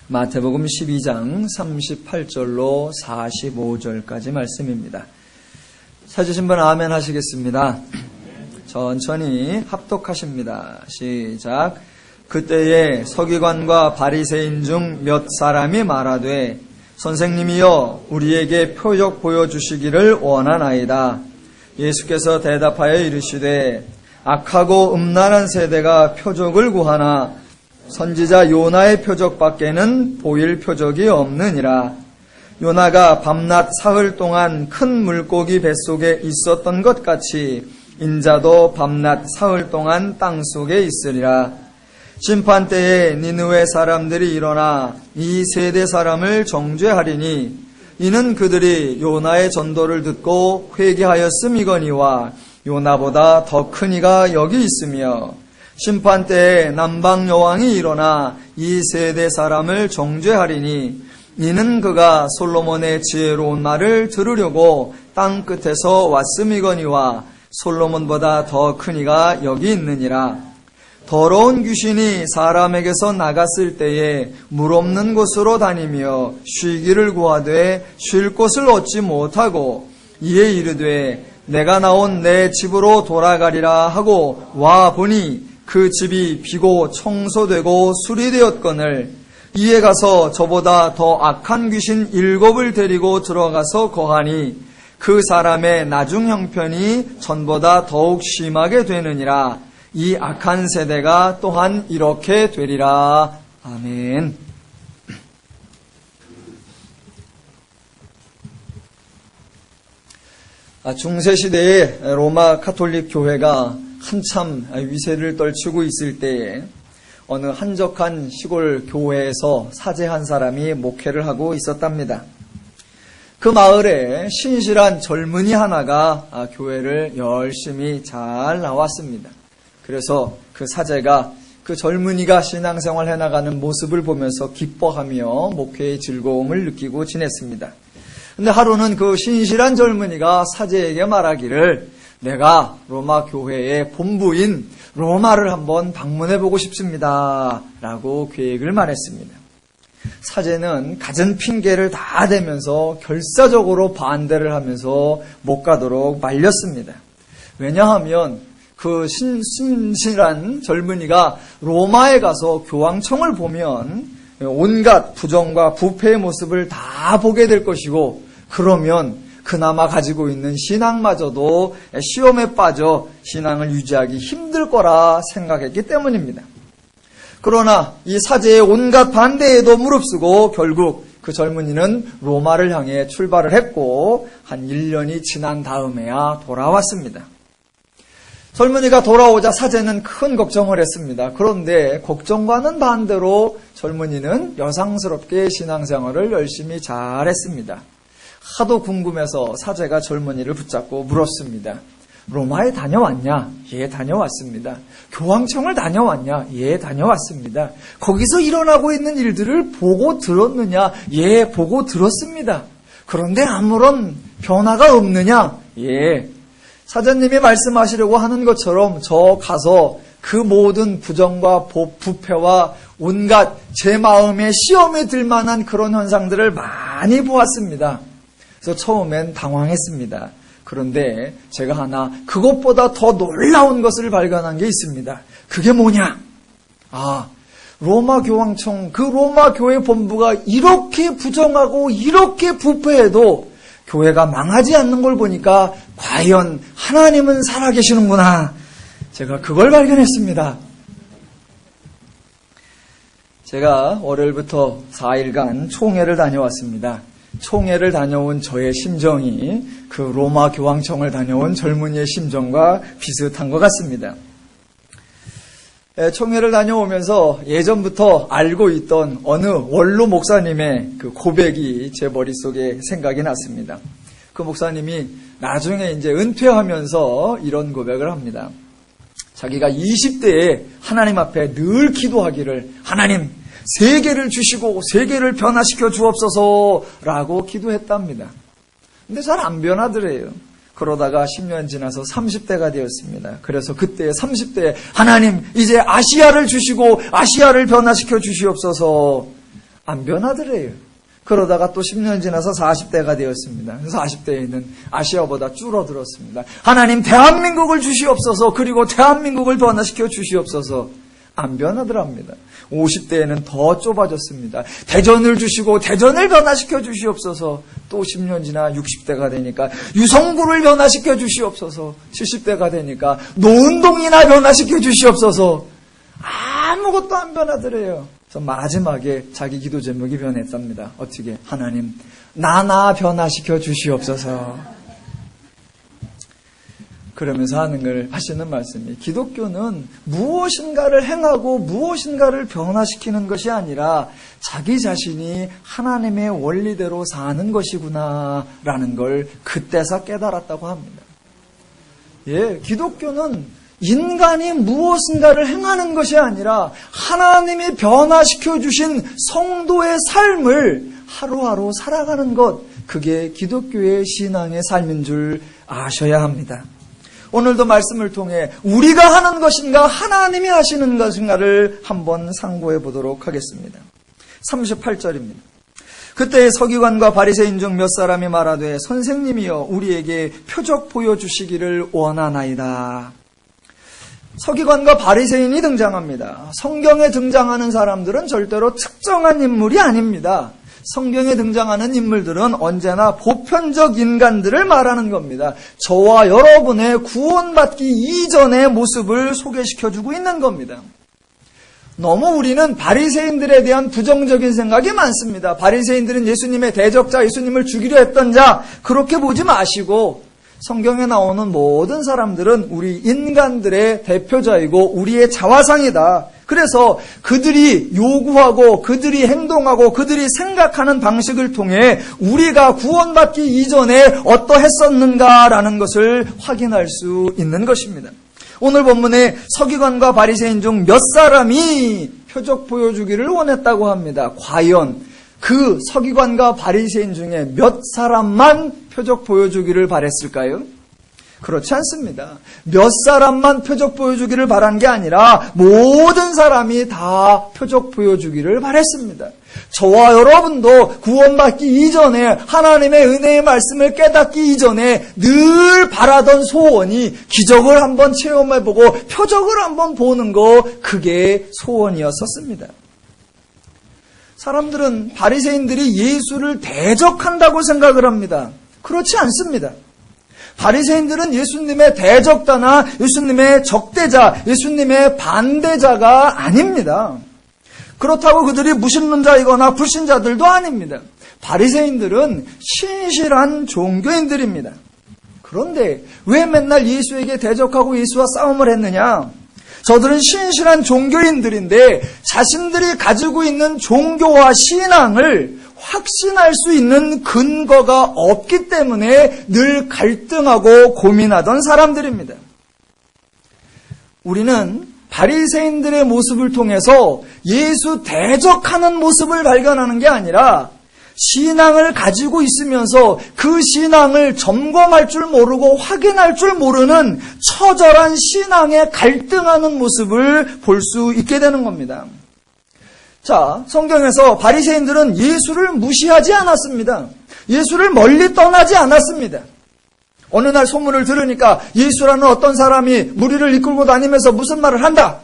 마태복음 12장 38절로 45절까지 말씀입니다. 찾으신 분 아멘 하시겠습니다. 천천히 합독하십니다. 시작. 그때에 서기관과 바리새인 중 몇 사람이 말하되 선생님이여 우리에게 표적 보여주시기를 원하나이다. 예수께서 대답하여 이르시되 악하고 음란한 세대가 표적을 구하나 선지자 요나의 표적밖에는 보일 표적이 없느니라. 요나가 밤낮 사흘 동안 큰 물고기 뱃속에 있었던 것 같이 인자도 밤낮 사흘 동안 땅속에 있으리라. 심판 때에 니느웨 사람들이 일어나 이 세대 사람을 정죄하리니 이는 그들이 요나의 전도를 듣고 회개하였음이거니와 요나보다 더 큰 이가 여기 있으며 심판 때에 남방 여왕이 일어나 이 세대 사람을 정죄하리니 이는 그가 솔로몬의 지혜로운 말을 들으려고 땅 끝에서 왔음이거니와 솔로몬보다 더 큰 이가 여기 있느니라. 더러운 귀신이 사람에게서 나갔을 때에 물 없는 곳으로 다니며 쉬기를 구하되 쉴 곳을 얻지 못하고 이에 이르되 내가 나온 내 집으로 돌아가리라 하고 와 보니 그 집이 비고 청소되고 수리되었거늘 이에 가서 저보다 더 악한 귀신 7을 데리고 들어가서 거하니 그 사람의 나중 형편이 전보다 더욱 심하게 되느니라. 이 악한 세대가 또한 이렇게 되리라. 아멘. 중세시대에 로마 가톨릭 교회가 한참 위세를 떨치고 있을 때에 어느 한적한 시골 교회에서 사제 한 사람이 목회를 하고 있었답니다. 그 마을에 신실한 젊은이 하나가 교회를 열심히 잘 나왔습니다. 그래서 그 사제가 그 젊은이가 신앙생활 해나가는 모습을 보면서 기뻐하며 목회의 즐거움을 느끼고 지냈습니다. 근데 하루는 그 신실한 젊은이가 사제에게 말하기를 내가 로마 교회의 본부인 로마를 한번 방문해보고 싶습니다. 라고 계획을 말했습니다. 사제는 갖은 핑계를 다 대면서 결사적으로 반대를 하면서 못 가도록 말렸습니다. 왜냐하면 그 신실한 젊은이가 로마에 가서 교황청을 보면 온갖 부정과 부패의 모습을 다 보게 될 것이고 그러면 그나마 가지고 있는 신앙마저도 시험에 빠져 신앙을 유지하기 힘들 거라 생각했기 때문입니다. 그러나 이 사제의 온갖 반대에도 무릅쓰고 결국 그 젊은이는 로마를 향해 출발을 했고 한 1년이 지난 다음에야 돌아왔습니다. 젊은이가 돌아오자 사제는 큰 걱정을 했습니다. 그런데 걱정과는 반대로 젊은이는 여상스럽게 신앙생활을 열심히 잘했습니다. 하도 궁금해서 사제가 젊은이를 붙잡고 물었습니다. 로마에 다녀왔냐? 예, 다녀왔습니다. 교황청을 다녀왔냐? 예, 다녀왔습니다. 거기서 일어나고 있는 일들을 보고 들었느냐? 예, 보고 들었습니다. 그런데 아무런 변화가 없느냐? 예. 사제님이 말씀하시려고 하는 것처럼 저 가서 그 모든 부정과 부패와 온갖 제 마음에 시험에 들 만한 그런 현상들을 많이 보았습니다. 그래서 처음엔 당황했습니다. 그런데 제가 하나 그것보다 더 놀라운 것을 발견한 게 있습니다. 그게 뭐냐? 로마 교황청, 그 로마 교회 본부가 이렇게 부정하고 이렇게 부패해도 교회가 망하지 않는 걸 보니까 과연 하나님은 살아계시는구나. 제가 그걸 발견했습니다. 제가 월요일부터 4일간 총회를 다녀왔습니다. 총회를 다녀온 저의 심정이 그 로마 교황청을 다녀온 젊은이의 심정과 비슷한 것 같습니다. 총회를 다녀오면서 예전부터 알고 있던 어느 원로 목사님의 그 고백이 제 머릿속에 생각이 났습니다. 그 목사님이 나중에 이제 은퇴하면서 이런 고백을 합니다. 자기가 20대에 하나님 앞에 늘 기도하기를 하나님 세계를 주시고 세계를 변화시켜 주옵소서라고 기도했답니다. 근데 잘 안 변하더래요. 그러다가 10년 지나서 30대가 되었습니다. 그래서 그때 30대에 하나님 이제 아시아를 주시고 아시아를 변화시켜 주시옵소서. 안 변하더래요. 그러다가 또 10년 지나서 40대가 되었습니다. 40대에는 아시아보다 줄어들었습니다. 하나님 대한민국을 주시옵소서, 그리고 대한민국을 변화시켜 주시옵소서. 안 변하더랍니다. 50대에는 더 좁아졌습니다. 대전을 주시고 대전을 변화시켜 주시옵소서. 또 10년 지나 60대가 되니까 유성구를 변화시켜 주시옵소서. 70대가 되니까 노은동이나 변화시켜 주시옵소서. 아무것도 안 변하더래요. 그래서 마지막에 자기 기도 제목이 변했답니다. 어떻게? 하나님, 나나 변화시켜 주시옵소서. 그러면서 하시는 말씀이, 기독교는 무엇인가를 행하고 무엇인가를 변화시키는 것이 아니라 자기 자신이 하나님의 원리대로 사는 것이구나라는 걸 그때서 깨달았다고 합니다. 예, 기독교는 인간이 무엇인가를 행하는 것이 아니라 하나님이 변화시켜 주신 성도의 삶을 하루하루 살아가는 것, 그게 기독교의 신앙의 삶인 줄 아셔야 합니다. 오늘도 말씀을 통해 우리가 하는 것인가 하나님이 하시는 것인가를 한번 상고해 보도록 하겠습니다. 38절입니다. 그때 서기관과 바리새인 중 몇 사람이 말하되 선생님이여 우리에게 표적 보여주시기를 원하나이다. 서기관과 바리새인이 등장합니다. 성경에 등장하는 사람들은 절대로 특정한 인물이 아닙니다. 성경에 등장하는 인물들은 언제나 보편적 인간들을 말하는 겁니다. 저와 여러분의 구원받기 이전의 모습을 소개시켜주고 있는 겁니다. 너무 우리는 바리새인들에 대한 부정적인 생각이 많습니다. 바리새인들은 예수님의 대적자, 예수님을 죽이려 했던 자, 그렇게 보지 마시고 성경에 나오는 모든 사람들은 우리 인간들의 대표자이고 우리의 자화상이다. 그래서 그들이 요구하고 그들이 행동하고 그들이 생각하는 방식을 통해 우리가 구원받기 이전에 어떠했었는가라는 것을 확인할 수 있는 것입니다. 오늘 본문에 서기관과 바리새인 중 몇 사람이 표적 보여주기를 원했다고 합니다. 과연 그 서기관과 바리새인 중에 몇 사람만 표적 보여주기를 바랬을까요? 그렇지 않습니다. 몇 사람만 표적 보여주기를 바란 게 아니라 모든 사람이 다 표적 보여주기를 바랬습니다. 저와 여러분도 구원받기 이전에 하나님의 은혜의 말씀을 깨닫기 이전에 늘 바라던 소원이 기적을 한번 체험해보고 표적을 한번 보는 거, 그게 소원이었었습니다. 사람들은 바리새인들이 예수를 대적한다고 생각을 합니다. 그렇지 않습니다. 바리새인들은 예수님의 대적자나 예수님의 적대자, 예수님의 반대자가 아닙니다. 그렇다고 그들이 무신론자이거나 불신자들도 아닙니다. 바리새인들은 신실한 종교인들입니다. 그런데 왜 맨날 예수에게 대적하고 예수와 싸움을 했느냐? 저들은 신실한 종교인들인데 자신들이 가지고 있는 종교와 신앙을 확신할 수 있는 근거가 없기 때문에 늘 갈등하고 고민하던 사람들입니다. 우리는 바리새인들의 모습을 통해서 예수 대적하는 모습을 발견하는 게 아니라 신앙을 가지고 있으면서 그 신앙을 점검할 줄 모르고 확인할 줄 모르는 처절한 신앙에 갈등하는 모습을 볼 수 있게 되는 겁니다. 자, 성경에서 바리새인들은 예수를 무시하지 않았습니다. 예수를 멀리 떠나지 않았습니다. 어느 날 소문을 들으니까 예수라는 어떤 사람이 무리를 이끌고 다니면서 무슨 말을 한다.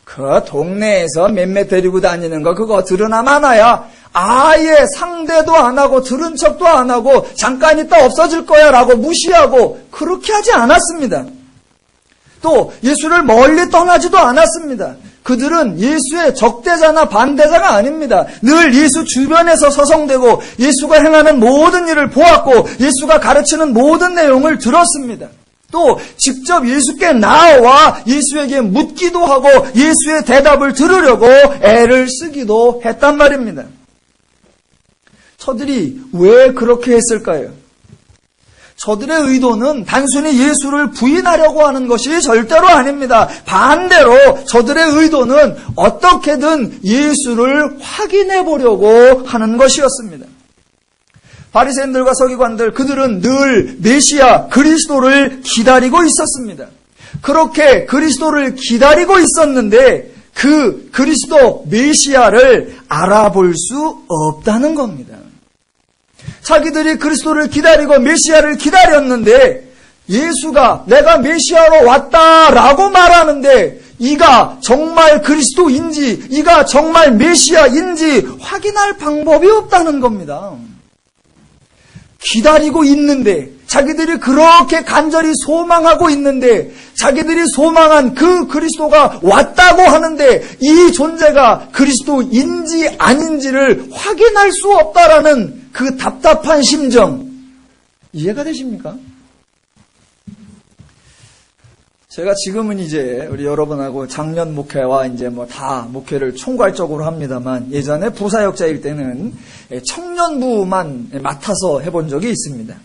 그 동네에서 몇몇 데리고 다니는 거 그거 들으나 마나야. 아예 상대도 안 하고 들은 척도 안 하고 잠깐 있다 없어질 거야 라고 무시하고 그렇게 하지 않았습니다. 또 예수를 멀리 떠나지도 않았습니다. 그들은 예수의 적대자나 반대자가 아닙니다. 늘 예수 주변에서 서성대고 예수가 행하는 모든 일을 보았고 예수가 가르치는 모든 내용을 들었습니다. 또 직접 예수께 나와 예수에게 묻기도 하고 예수의 대답을 들으려고 애를 쓰기도 했단 말입니다. 저들이 왜 그렇게 했을까요? 저들의 의도는 단순히 예수를 부인하려고 하는 것이 절대로 아닙니다. 반대로 저들의 의도는 어떻게든 예수를 확인해 보려고 하는 것이었습니다. 바리새인들과 서기관들, 그들은 늘 메시아 그리스도를 기다리고 있었습니다. 그렇게 그리스도를 기다리고 있었는데 그 그리스도 메시아를 알아볼 수 없다는 겁니다. 자기들이 그리스도를 기다리고 메시아를 기다렸는데 예수가 내가 메시아로 왔다라고 말하는데 이가 정말 그리스도인지 이가 정말 메시아인지 확인할 방법이 없다는 겁니다. 기다리고 있는데 자기들이 그렇게 간절히 소망하고 있는데 자기들이 소망한 그 그리스도가 왔다고 하는데 이 존재가 그리스도인지 아닌지를 확인할 수 없다라는 그 답답한 심정 이해가 되십니까? 제가 지금은 이제 우리 여러분하고 작년 목회와 이제 뭐 다 목회를 총괄적으로 합니다만 예전에 부사역자일 때는 청년부만 맡아서 해본 적이 있습니다.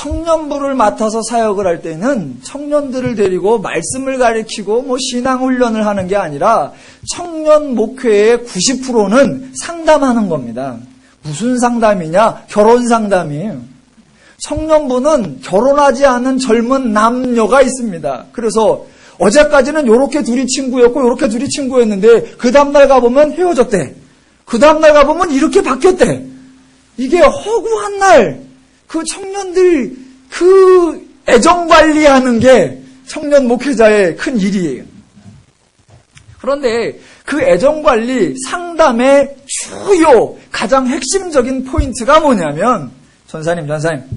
청년부를 맡아서 사역을 할 때는 청년들을 데리고 말씀을 가르치고 뭐 신앙 훈련을 하는 게 아니라 청년 목회의 90%는 상담하는 겁니다. 무슨 상담이냐? 결혼 상담이에요. 청년부는 결혼하지 않은 젊은 남녀가 있습니다. 그래서 어제까지는 요렇게 둘이 친구였고 요렇게 둘이 친구였는데 그 다음날 가보면 헤어졌대. 그 다음날 가보면 이렇게 바뀌었대. 이게 허구한 날 그 청년들 그 애정관리하는 게 청년 목회자의 큰 일이에요. 그런데 그 애정관리 상담의 주요 가장 핵심적인 포인트가 뭐냐면 전사님,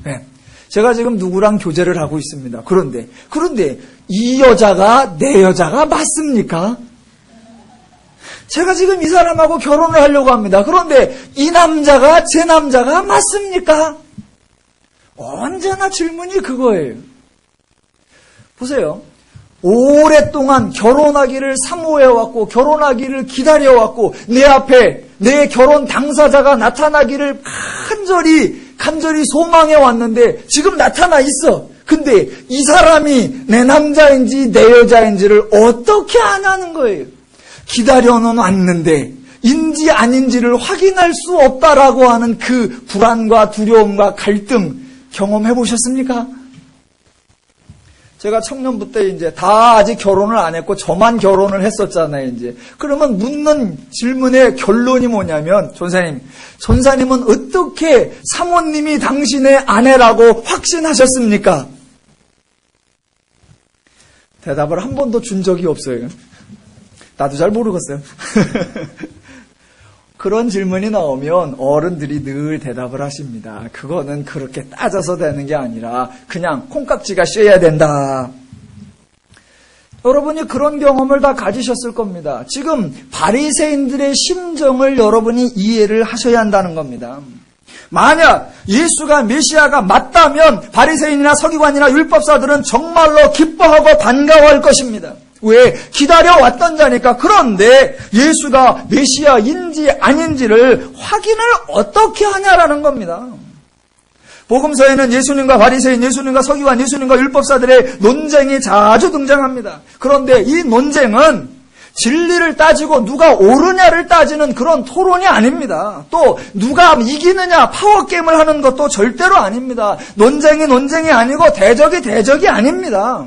네. 제가 지금 누구랑 교제를 하고 있습니다. 그런데 이 여자가 내 여자가 맞습니까? 제가 지금 이 사람하고 결혼을 하려고 합니다. 그런데 이 남자가 제 남자가 맞습니까? 언제나 질문이 그거예요. 보세요. 오랫동안 결혼하기를 사모해왔고 결혼하기를 기다려왔고 내 앞에 내 결혼 당사자가 나타나기를 간절히 소망해왔는데 지금 나타나 있어. 근데 이 사람이 내 남자인지 내 여자인지를 어떻게 아냐는 거예요. 기다려는 왔는데 인지 아닌지를 확인할 수 없다라고 하는 그 불안과 두려움과 갈등 경험해 보셨습니까? 제가 청년부 때 이제 다 아직 결혼을 안 했고 저만 결혼을 했었잖아요, 이제. 그러면 묻는 질문의 결론이 뭐냐면, 전사님은 어떻게 사모님이 당신의 아내라고 확신하셨습니까? 대답을 한 번도 준 적이 없어요. 나도 잘 모르겠어요. 그런 질문이 나오면 어른들이 늘 대답을 하십니다. 그거는 그렇게 따져서 되는 게 아니라 그냥 콩깍지가 씌어야 된다. 여러분이 그런 경험을 다 가지셨을 겁니다. 지금 바리새인들의 심정을 여러분이 이해를 하셔야 한다는 겁니다. 만약 예수가 메시아가 맞다면 바리새인이나 서기관이나 율법사들은 정말로 기뻐하고 반가워할 것입니다. 왜? 기다려왔던 자니까. 그런데 예수가 메시아인지 아닌지를 확인을 어떻게 하냐라는 겁니다. 복음서에는 예수님과 바리새인, 예수님과 서기관, 예수님과 율법사들의 논쟁이 자주 등장합니다. 그런데 이 논쟁은 진리를 따지고 누가 옳으냐를 따지는 그런 토론이 아닙니다. 또 누가 이기느냐 파워게임을 하는 것도 절대로 아닙니다. 논쟁이 아니고 대적이 아닙니다.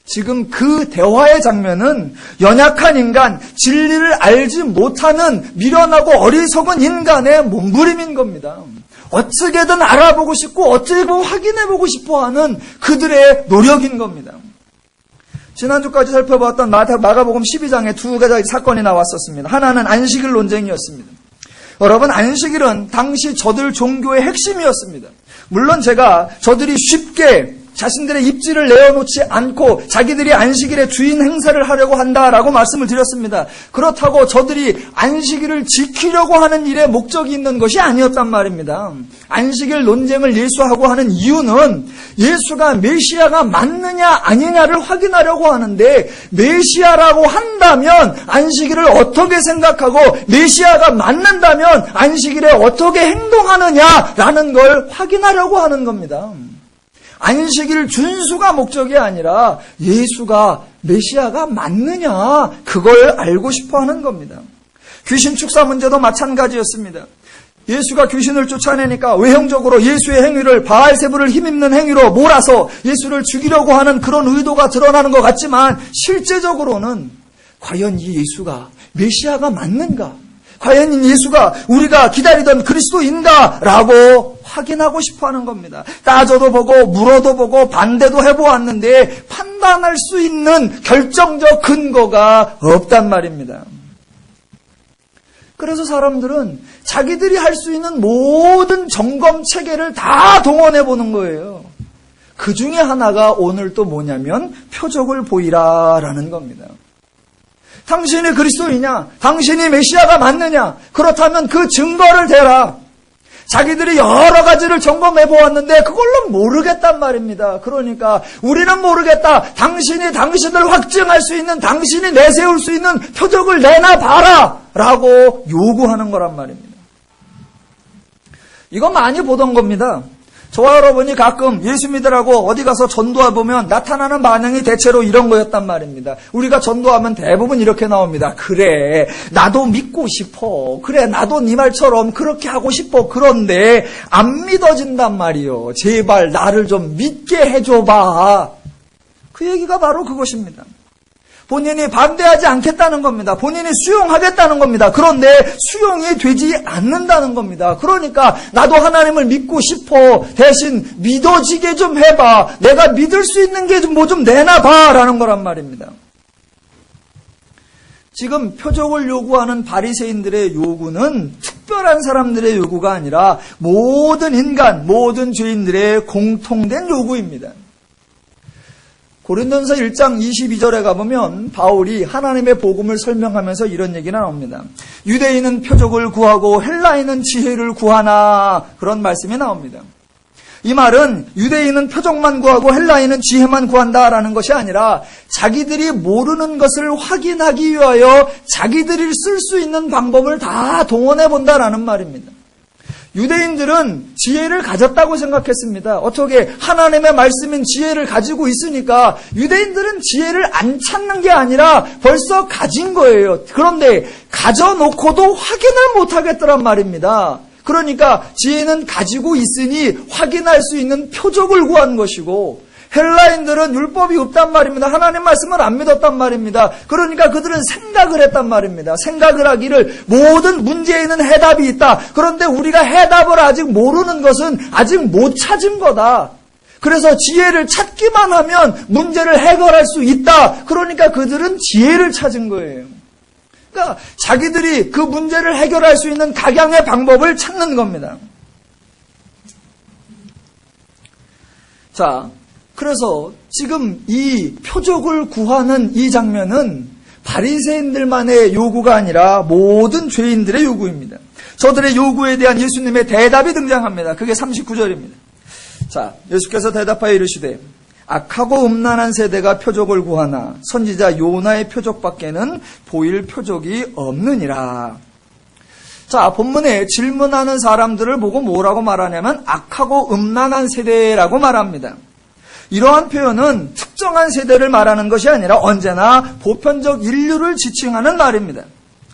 지금 그 대화의 장면은 연약한 인간, 진리를 알지 못하는 미련하고 어리석은 인간의 몸부림인 겁니다. 어떻게든 알아보고 싶고 어떻게든 확인해보고 싶어하는 그들의 노력인 겁니다. 지난주까지 살펴봤던 마가복음 12장에 두 가지 사건이 나왔었습니다. 하나는 안식일 논쟁이었습니다. 여러분, 안식일은 당시 저들 종교의 핵심이었습니다. 물론 제가 저들이 쉽게 자신들의 입지를 내어놓지 않고 자기들이 안식일의 주인 행사를 하려고 한다라고 말씀을 드렸습니다. 그렇다고 저들이 안식일을 지키려고 하는 일에 목적이 있는 것이 아니었단 말입니다. 안식일 논쟁을 예수하고 하는 이유는 예수가 메시아가 맞느냐 아니냐를 확인하려고 하는데, 메시아라고 한다면 안식일을 어떻게 생각하고 메시아가 맞는다면 안식일에 어떻게 행동하느냐라는 걸 확인하려고 하는 겁니다. 안식일 준수가 목적이 아니라 예수가 메시아가 맞느냐, 그걸 알고 싶어 하는 겁니다. 귀신 축사 문제도 마찬가지였습니다. 예수가 귀신을 쫓아내니까 외형적으로 예수의 행위를 바알세불을 힘입는 행위로 몰아서 예수를 죽이려고 하는 그런 의도가 드러나는 것 같지만 실제적으로는 과연 이 예수가 메시아가 맞는가? 과연 이 예수가 우리가 기다리던 그리스도인가? 라고 확인하고 싶어 하는 겁니다. 따져도 보고 물어도 보고 반대도 해보았는데 판단할 수 있는 결정적 근거가 없단 말입니다. 그래서 사람들은 자기들이 할 수 있는 모든 점검 체계를 다 동원해 보는 거예요. 그 중에 하나가 오늘 또 뭐냐면 표적을 보이라라는 겁니다. 당신이 그리스도이냐? 당신이 메시아가 맞느냐? 그렇다면 그 증거를 대라. 자기들이 여러 가지를 점검해 보았는데 그걸로 모르겠단 말입니다. 그러니까 우리는 모르겠다. 당신이 당신을 확증할 수 있는, 당신이 내세울 수 있는 표적을 내놔봐라 라고 요구하는 거란 말입니다. 이거 많이 보던 겁니다. 저와 여러분이 가끔 예수 믿으라고 어디 가서 전도해보면 나타나는 반응이 대체로 이런 거였단 말입니다. 우리가 전도하면 대부분 이렇게 나옵니다. 그래, 나도 믿고 싶어. 그래, 나도 네 말처럼 그렇게 하고 싶어. 그런데 안 믿어진단 말이요. 제발 나를 좀 믿게 해줘봐. 그 얘기가 바로 그것입니다. 본인이 반대하지 않겠다는 겁니다. 본인이 수용하겠다는 겁니다. 그런데 수용이 되지 않는다는 겁니다. 그러니까 나도 하나님을 믿고 싶어. 대신 믿어지게 좀 해봐. 내가 믿을 수 있는 게 뭐 좀 내놔봐 라는 거란 말입니다. 지금 표적을 요구하는 바리새인들의 요구는 특별한 사람들의 요구가 아니라 모든 인간, 모든 죄인들의 공통된 요구입니다. 고린도전서 1장 22절에 가보면 바울이 하나님의 복음을 설명하면서 이런 얘기가 나옵니다. 유대인은 표적을 구하고 헬라인은 지혜를 구하나, 그런 말씀이 나옵니다. 이 말은 유대인은 표적만 구하고 헬라인은 지혜만 구한다라는 것이 아니라 자기들이 모르는 것을 확인하기 위하여 자기들이 쓸 수 있는 방법을 다 동원해 본다라는 말입니다. 유대인들은 지혜를 가졌다고 생각했습니다. 어떻게 하나님의 말씀인 지혜를 가지고 있으니까 유대인들은 지혜를 안 찾는 게 아니라 벌써 가진 거예요. 그런데 가져놓고도 확인을 못하겠더란 말입니다. 그러니까 지혜는 가지고 있으니 확인할 수 있는 표적을 구한 것이고, 헬라인들은 율법이 없단 말입니다. 하나님 말씀을 안 믿었단 말입니다. 그러니까 그들은 생각을 했단 말입니다. 생각을 하기를 모든 문제에는 해답이 있다. 그런데 우리가 해답을 아직 모르는 것은 아직 못 찾은 거다. 그래서 지혜를 찾기만 하면 문제를 해결할 수 있다. 그러니까 그들은 지혜를 찾은 거예요. 그러니까 자기들이 그 문제를 해결할 수 있는 각양의 방법을 찾는 겁니다. 자, 그래서 지금 이 표적을 구하는 이 장면은 바리새인들만의 요구가 아니라 모든 죄인들의 요구입니다. 저들의 요구에 대한 예수님의 대답이 등장합니다. 그게 39절입니다. 자, 예수께서 대답하여 이르시되 악하고 음란한 세대가 표적을 구하나 선지자 요나의 표적밖에는 보일 표적이 없느니라. 자, 본문에 질문하는 사람들을 보고 뭐라고 말하냐면 악하고 음란한 세대라고 말합니다. 이러한 표현은 특정한 세대를 말하는 것이 아니라 언제나 보편적 인류를 지칭하는 말입니다.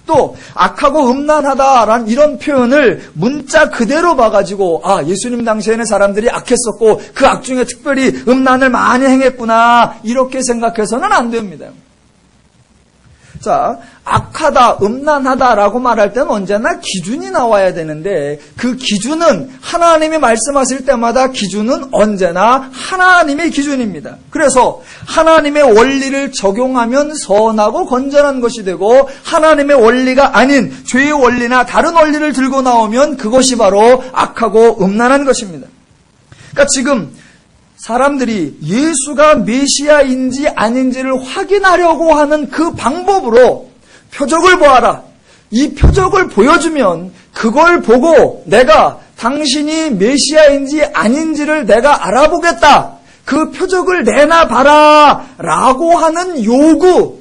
또 악하고 음란하다라는 이런 표현을 문자 그대로 봐가지고 예수님 당시에는 사람들이 악했었고 그 악 중에 특별히 음란을 많이 행했구나 이렇게 생각해서는 안 됩니다. 자, 악하다, 음란하다라고 말할 때는 언제나 기준이 나와야 되는데 그 기준은 하나님이 말씀하실 때마다 기준은 언제나 하나님의 기준입니다. 그래서 하나님의 원리를 적용하면 선하고 건전한 것이 되고 하나님의 원리가 아닌 죄의 원리나 다른 원리를 들고 나오면 그것이 바로 악하고 음란한 것입니다. 그러니까 지금 사람들이 예수가 메시아인지 아닌지를 확인하려고 하는 그 방법으로 표적을 보아라. 이 표적을 보여주면 그걸 보고 내가 당신이 메시아인지 아닌지를 내가 알아보겠다. 그 표적을 내놔봐라. 라고 하는 요구.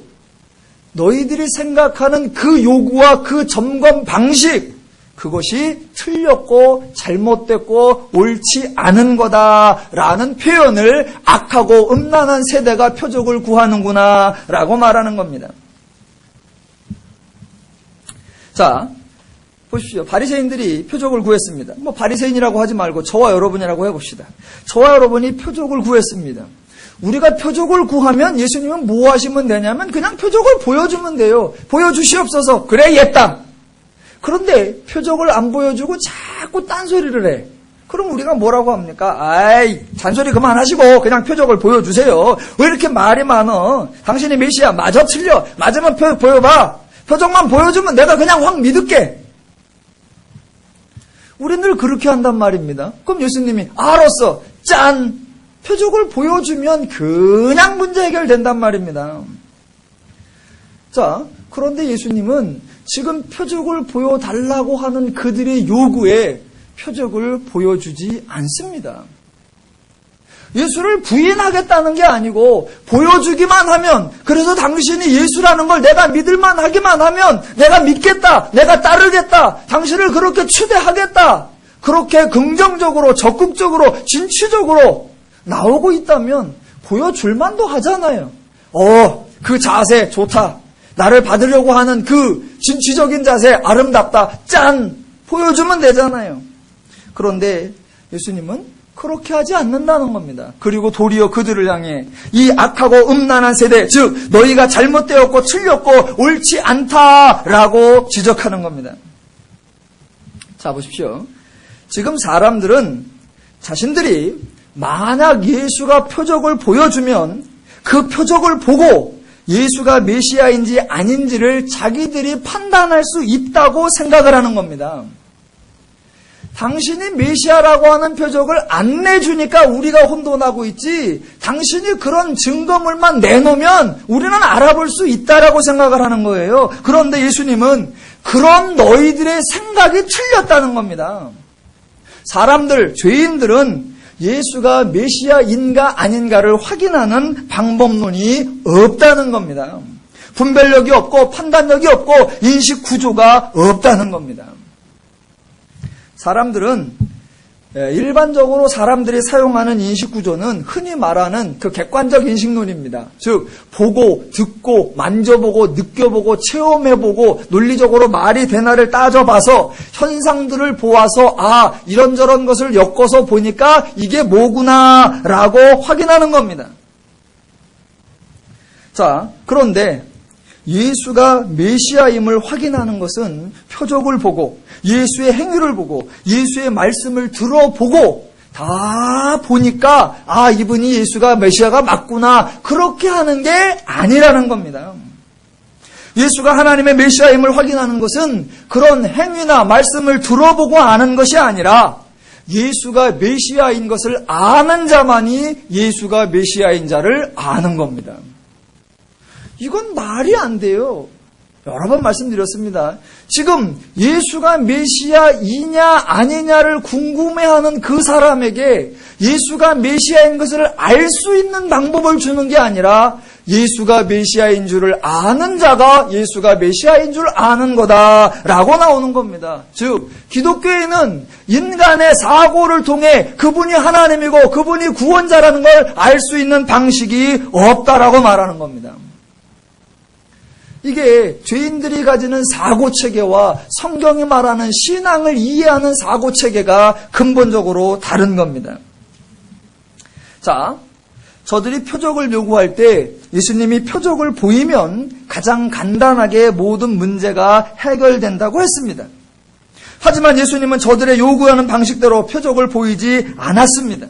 너희들이 생각하는 그 요구와 그 점검 방식. 그것이 틀렸고 잘못됐고 옳지 않은 거다라는 표현을 악하고 음란한 세대가 표적을 구하는구나 라고 말하는 겁니다. 자, 보십시오. 바리새인들이 표적을 구했습니다. 바리새인이라고 하지 말고 저와 여러분이라고 해봅시다. 저와 여러분이 표적을 구했습니다. 우리가 표적을 구하면 예수님은 뭐 하시면 되냐면 그냥 표적을 보여주면 돼요. 보여주시옵소서. 그래, 옛땅. 그런데 표적을 안 보여주고 자꾸 딴소리를 해. 그럼 우리가 뭐라고 합니까? 아이, 잔소리 그만하시고 그냥 표적을 보여주세요. 왜 이렇게 말이 많어? 당신이 메시아 맞아 틀려. 맞으면 보여봐. 표적만 보여주면 내가 그냥 확 믿을게. 우리 늘 그렇게 한단 말입니다. 그럼 예수님이 알았어. 짠! 표적을 보여주면 그냥 문제 해결된단 말입니다. 자, 그런데 예수님은 지금 표적을 보여달라고 하는 그들의 요구에 표적을 보여주지 않습니다. 예수를 부인하겠다는 게 아니고 보여주기만 하면, 그래서 당신이 예수라는 걸 내가 믿을만 하기만 하면 내가 믿겠다, 내가 따르겠다, 당신을 그렇게 추대하겠다, 그렇게 긍정적으로, 적극적으로, 진취적으로 나오고 있다면 보여줄만도 하잖아요. 그 자세 좋다. 나를 받으려고 하는 그 진취적인 자세 아름답다. 짠! 보여주면 되잖아요. 그런데 예수님은 그렇게 하지 않는다는 겁니다. 그리고 도리어 그들을 향해 이 악하고 음란한 세대, 즉 너희가 잘못되었고 틀렸고 옳지 않다라고 지적하는 겁니다. 자, 보십시오. 지금 사람들은 자신들이 만약 예수가 표적을 보여주면 그 표적을 보고 예수가 메시아인지 아닌지를 자기들이 판단할 수 있다고 생각을 하는 겁니다. 당신이 메시아라고 하는 표적을 안 내주니까 우리가 혼돈하고 있지, 당신이 그런 증거물만 내놓으면 우리는 알아볼 수 있다라고 생각을 하는 거예요. 그런데 예수님은 그런 너희들의 생각이 틀렸다는 겁니다. 사람들, 죄인들은 예수가 메시아인가 아닌가를 확인하는 방법론이 없다는 겁니다. 분별력이 없고 판단력이 없고 인식 구조가 없다는 겁니다. 사람들은 일반적으로 사람들이 사용하는 인식 구조는 흔히 말하는 그 객관적 인식론입니다. 즉 보고, 듣고, 만져보고, 느껴보고, 체험해보고, 논리적으로 말이 되나를 따져봐서 현상들을 보아서 이런저런 것을 엮어서 보니까 이게 뭐구나 라고 확인하는 겁니다. 자, 그런데 예수가 메시아임을 확인하는 것은 표적을 보고 예수의 행위를 보고 예수의 말씀을 들어보고 다 보니까 이분이 예수가 메시아가 맞구나 그렇게 하는 게 아니라는 겁니다. 예수가 하나님의 메시아임을 확인하는 것은 그런 행위나 말씀을 들어보고 아는 것이 아니라 예수가 메시아인 것을 아는 자만이 예수가 메시아인 자를 아는 겁니다. 이건 말이 안 돼요. 여러 번 말씀드렸습니다. 지금 예수가 메시아이냐 아니냐를 궁금해하는 그 사람에게 예수가 메시아인 것을 알 수 있는 방법을 주는 게 아니라 예수가 메시아인 줄을 아는 자가 예수가 메시아인 줄 아는 거다라고 나오는 겁니다. 즉 기독교인은 인간의 사고를 통해 그분이 하나님이고 그분이 구원자라는 걸 알 수 있는 방식이 없다라고 말하는 겁니다. 이게 죄인들이 가지는 사고체계와 성경이 말하는 신앙을 이해하는 사고체계가 근본적으로 다른 겁니다. 자, 저들이 표적을 요구할 때 예수님이 표적을 보이면 가장 간단하게 모든 문제가 해결된다고 했습니다. 하지만 예수님은 저들의 요구하는 방식대로 표적을 보이지 않았습니다.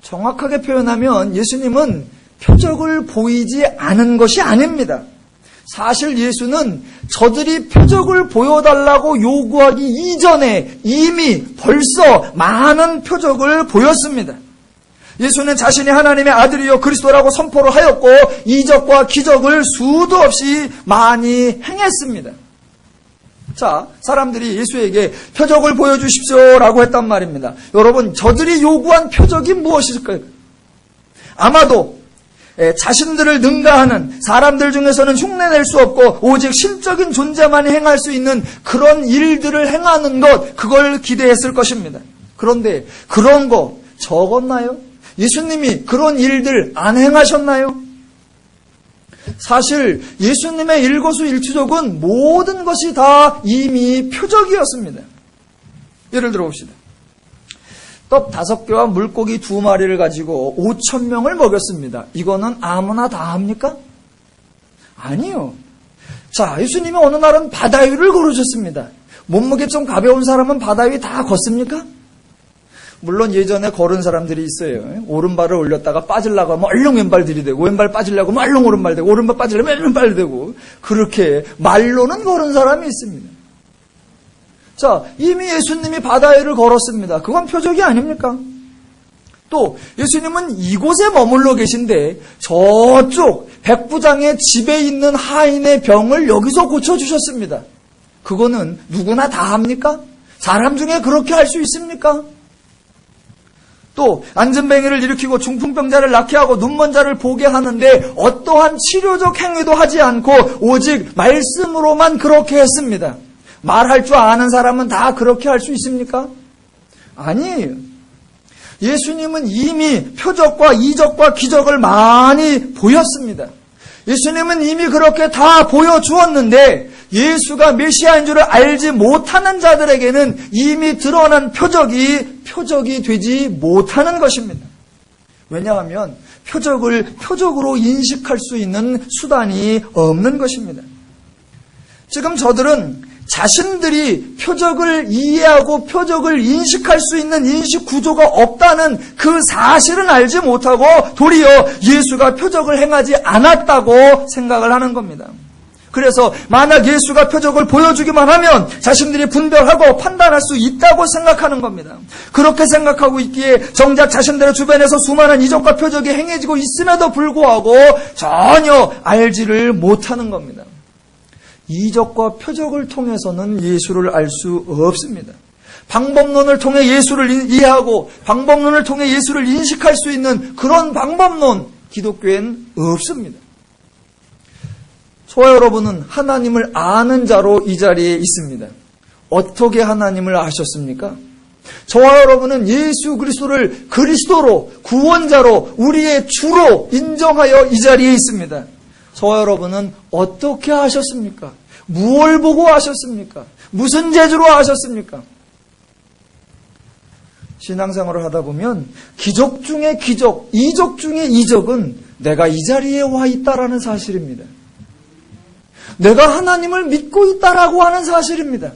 정확하게 표현하면 예수님은 표적을 보이지 않은 것이 아닙니다. 사실 예수는 저들이 표적을 보여달라고 요구하기 이전에 이미 벌써 많은 표적을 보였습니다. 예수는 자신이 하나님의 아들이요 그리스도라고 선포를 하였고 이적과 기적을 수도 없이 많이 행했습니다. 자, 사람들이 예수에게 표적을 보여주십시오라고 했단 말입니다. 여러분, 저들이 요구한 표적이 무엇일까요? 아마도 자신들을 능가하는 사람들 중에서는 흉내낼 수 없고 오직 신적인 존재만이 행할 수 있는 그런 일들을 행하는 것, 그걸 기대했을 것입니다. 그런데 그런 거 적었나요? 예수님이 그런 일들 안 행하셨나요? 사실 예수님의 일거수일투족은 모든 것이 다 이미 표적이었습니다. 예를 들어 봅시다. 떡 5개와 물고기 2마리를 가지고 5,000명을 먹였습니다. 이거는 아무나 다 합니까? 아니요. 자, 예수님이 어느 날은 바다 위를 걸으셨습니다. 몸무게 좀 가벼운 사람은 바다 위 다 걷습니까? 물론 예전에 걸은 사람들이 있어요. 오른발을 올렸다가 빠지려고 하면 얼른 왼발 들이대고, 왼발 빠지려고 하면 얼른 오른발 대고, 오른발 빠지려면 왼발 대고, 그렇게 말로는 걸은 사람이 있습니다. 자, 이미 예수님이 바다 위를 걸었습니다. 그건 표적이 아닙니까? 또 예수님은 이곳에 머물러 계신데 저쪽 백부장의 집에 있는 하인의 병을 여기서 고쳐주셨습니다. 그거는 누구나 다 합니까? 사람 중에 그렇게 할 수 있습니까? 또 안전뱅이를 일으키고 중풍병자를 낫게 하고 눈먼 자를 보게 하는데 어떠한 치료적 행위도 하지 않고 오직 말씀으로만 그렇게 했습니다. 말할 줄 아는 사람은 다 그렇게 할 수 있습니까? 아니에요. 예수님은 이미 표적과 이적과 기적을 많이 보였습니다. 예수님은 이미 그렇게 다 보여주었는데 예수가 메시아인 줄을 알지 못하는 자들에게는 이미 드러난 표적이 되지 못하는 것입니다. 왜냐하면 표적을 표적으로 인식할 수 있는 수단이 없는 것입니다. 지금 저들은 자신들이 표적을 이해하고 표적을 인식할 수 있는 인식 구조가 없다는 그 사실은 알지 못하고 도리어 예수가 표적을 행하지 않았다고 생각을 하는 겁니다. 그래서 만약 예수가 표적을 보여주기만 하면 자신들이 분별하고 판단할 수 있다고 생각하는 겁니다. 그렇게 생각하고 있기에 정작 자신들의 주변에서 수많은 이적과 표적이 행해지고 있음에도 불구하고 전혀 알지를 못하는 겁니다. 이적과 표적을 통해서는 예수를 알 수 없습니다. 방법론을 통해 예수를 이해하고 방법론을 통해 예수를 인식할 수 있는 그런 방법론 기독교엔 없습니다. 저와 여러분은 하나님을 아는 자로 이 자리에 있습니다. 어떻게 하나님을 아셨습니까? 저와 여러분은 예수 그리스도를 그리스도로 구원자로 우리의 주로 인정하여 이 자리에 있습니다. 저와 여러분은 어떻게 아셨습니까? 무엇을 보고 아셨습니까? 무슨 재주로 아셨습니까? 신앙생활을 하다 보면 기적 중에 기적, 이적 중에 이적은 내가 이 자리에 와 있다라는 사실입니다. 내가 하나님을 믿고 있다라고 하는 사실입니다.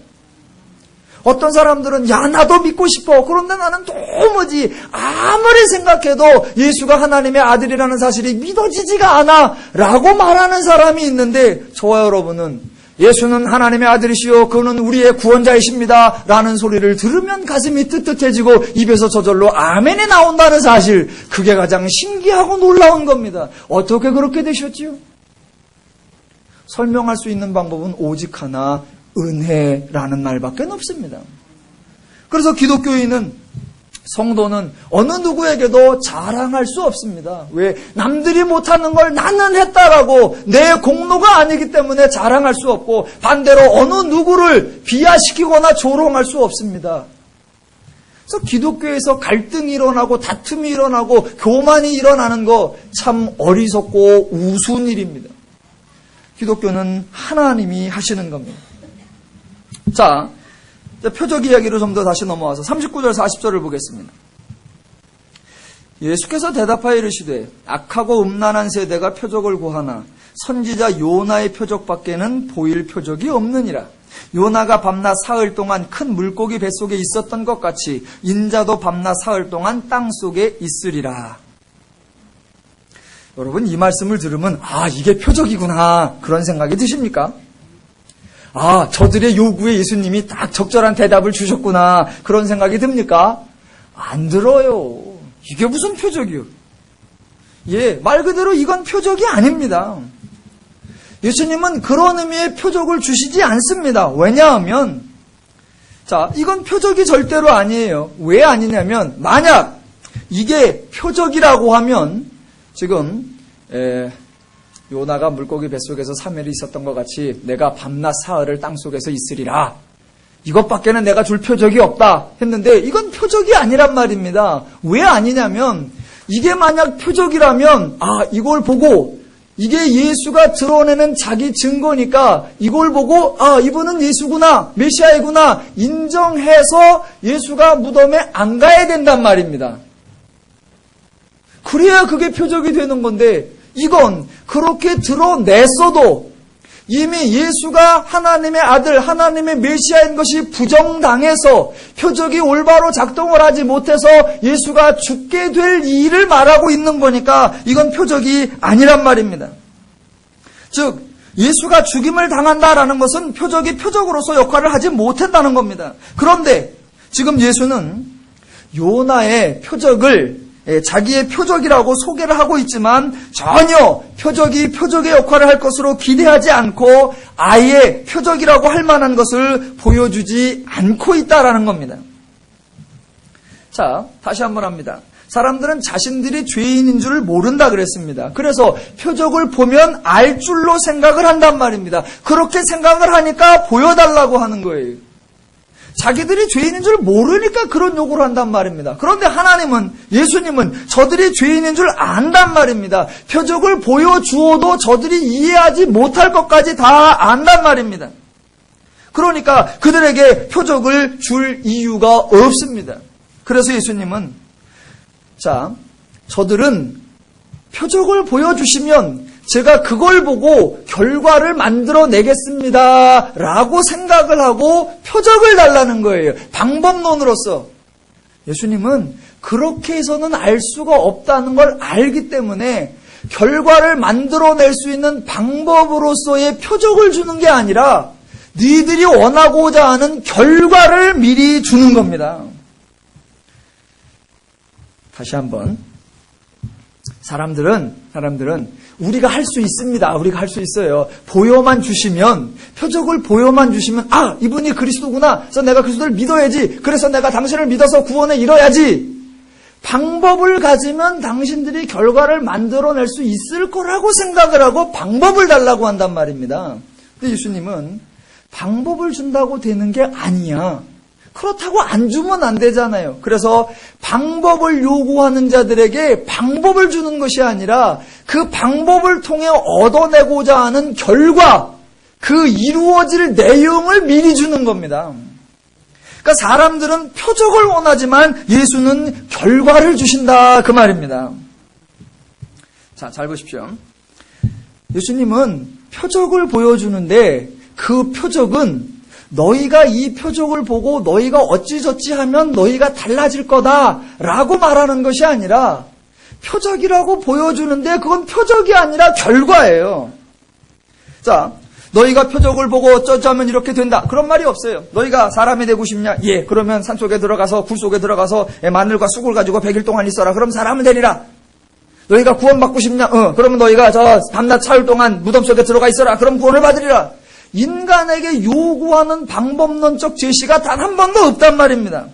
어떤 사람들은 야 나도 믿고 싶어. 그런데 나는 도무지 아무리 생각해도 예수가 하나님의 아들이라는 사실이 믿어지지가 않아 라고 말하는 사람이 있는데 저와 여러분은 예수는 하나님의 아들이시요 그는 우리의 구원자이십니다 라는 소리를 들으면 가슴이 뜨뜻해지고 입에서 저절로 아멘이 나온다는 사실, 그게 가장 신기하고 놀라운 겁니다. 어떻게 그렇게 되셨지요? 설명할 수 있는 방법은 오직 하나, 은혜라는 말밖에 없습니다. 그래서 기독교인은, 성도는 어느 누구에게도 자랑할 수 없습니다. 왜? 남들이 못하는 걸 나는 했다라고 내 공로가 아니기 때문에 자랑할 수 없고, 반대로 어느 누구를 비하시키거나 조롱할 수 없습니다. 그래서 기독교에서 갈등이 일어나고 다툼이 일어나고 교만이 일어나는 거 참 어리석고 우스운 일입니다. 기독교는 하나님이 하시는 겁니다. 자, 표적 이야기로 좀 더 다시 넘어와서 39절 40절을 보겠습니다. 예수께서 대답하여 이르시되 악하고 음란한 세대가 표적을 구하나 선지자 요나의 표적밖에는 보일 표적이 없느니라. 요나가 밤낮 사흘 동안 큰 물고기 뱃속에 있었던 것 같이 인자도 밤낮 사흘 동안 땅속에 있으리라. 여러분, 이 말씀을 들으면 이게 표적이구나 그런 생각이 드십니까? 저들의 요구에 예수님이 딱 적절한 대답을 주셨구나 그런 생각이 듭니까? 안 들어요. 이게 무슨 표적이요? 말 그대로 이건 표적이 아닙니다. 예수님은 그런 의미의 표적을 주시지 않습니다. 왜냐하면 이건 표적이 절대로 아니에요. 왜 아니냐면 만약 이게 표적이라고 하면 지금 요나가 물고기 뱃속에서 3일이 있었던 것 같이 내가 밤낮 사흘을 땅속에서 있으리라. 이것밖에는 내가 줄 표적이 없다 했는데 이건 표적이 아니란 말입니다. 왜 아니냐면 이게 만약 표적이라면 이걸 보고 이게 예수가 드러내는 자기 증거니까 이걸 보고 이분은 예수구나, 메시아이구나 인정해서 예수가 무덤에 안 가야 된단 말입니다. 그래야 그게 표적이 되는 건데 이건 그렇게 드러냈어도 이미 예수가 하나님의 아들, 하나님의 메시아인 것이 부정당해서 표적이 올바로 작동을 하지 못해서 예수가 죽게 될 일을 말하고 있는 거니까 이건 표적이 아니란 말입니다. 즉 예수가 죽임을 당한다라는 것은 표적이 표적으로서 역할을 하지 못한다는 겁니다. 그런데 지금 예수는 요나의 표적을 자기의 표적이라고 소개를 하고 있지만 전혀 표적이 표적의 역할을 할 것으로 기대하지 않고 아예 표적이라고 할 만한 것을 보여주지 않고 있다라는 겁니다. 자, 다시 한번 합니다. 사람들은 자신들이 죄인인 줄 모른다 그랬습니다. 그래서 표적을 보면 알 줄로 생각을 한단 말입니다. 그렇게 생각을 하니까 보여달라고 하는 거예요. 자기들이 죄인인 줄 모르니까 그런 요구를 한단 말입니다. 그런데 하나님은, 예수님은 저들이 죄인인 줄 안단 말입니다. 표적을 보여주어도 저들이 이해하지 못할 것까지 다 안단 말입니다. 그러니까 그들에게 표적을 줄 이유가 없습니다. 그래서 예수님은 저들은 표적을 보여주시면 제가 그걸 보고 결과를 만들어내겠습니다 라고 생각을 하고 표적을 달라는 거예요. 방법론으로서. 예수님은 그렇게 해서는 알 수가 없다는 걸 알기 때문에 결과를 만들어낼 수 있는 방법으로서의 표적을 주는 게 아니라 너희들이 원하고자 하는 결과를 미리 주는 겁니다. 다시 한번. 사람들은 우리가 할 수 있습니다. 우리가 할 수 있어요. 보여만 주시면, 표적을 보여만 주시면 이분이 그리스도구나. 그래서 내가 그리스도를 믿어야지. 그래서 내가 당신을 믿어서 구원에 이뤄야지. 방법을 가지면 당신들이 결과를 만들어낼 수 있을 거라고 생각을 하고 방법을 달라고 한단 말입니다. 근데 예수님은 방법을 준다고 되는 게 아니야. 그렇다고 안 주면 안 되잖아요. 그래서 방법을 요구하는 자들에게 방법을 주는 것이 아니라 그 방법을 통해 얻어내고자 하는 결과, 그 이루어질 내용을 미리 주는 겁니다. 그러니까 사람들은 표적을 원하지만 예수는 결과를 주신다 그 말입니다. 자, 잘 보십시오. 예수님은 표적을 보여주는데 그 표적은 너희가 이 표적을 보고 너희가 어찌저찌 하면 너희가 달라질 거다라고 말하는 것이 아니라 표적이라고 보여주는데 그건 표적이 아니라 결과예요. 자, 너희가 표적을 보고 어쩌자면 이렇게 된다. 그런 말이 없어요. 너희가 사람이 되고 싶냐? 예, 그러면 산속에 들어가서 굴 속에 들어가서 마늘과 쑥을 가지고 100일 동안 있어라. 그럼 사람은 되리라. 너희가 구원받고 싶냐? 그러면 너희가 저 밤낮 사흘 동안 무덤 속에 들어가 있어라. 그럼 구원을 받으리라. 인간에게 요구하는 방법론적 제시가 단 한 번도 없단 말입니다.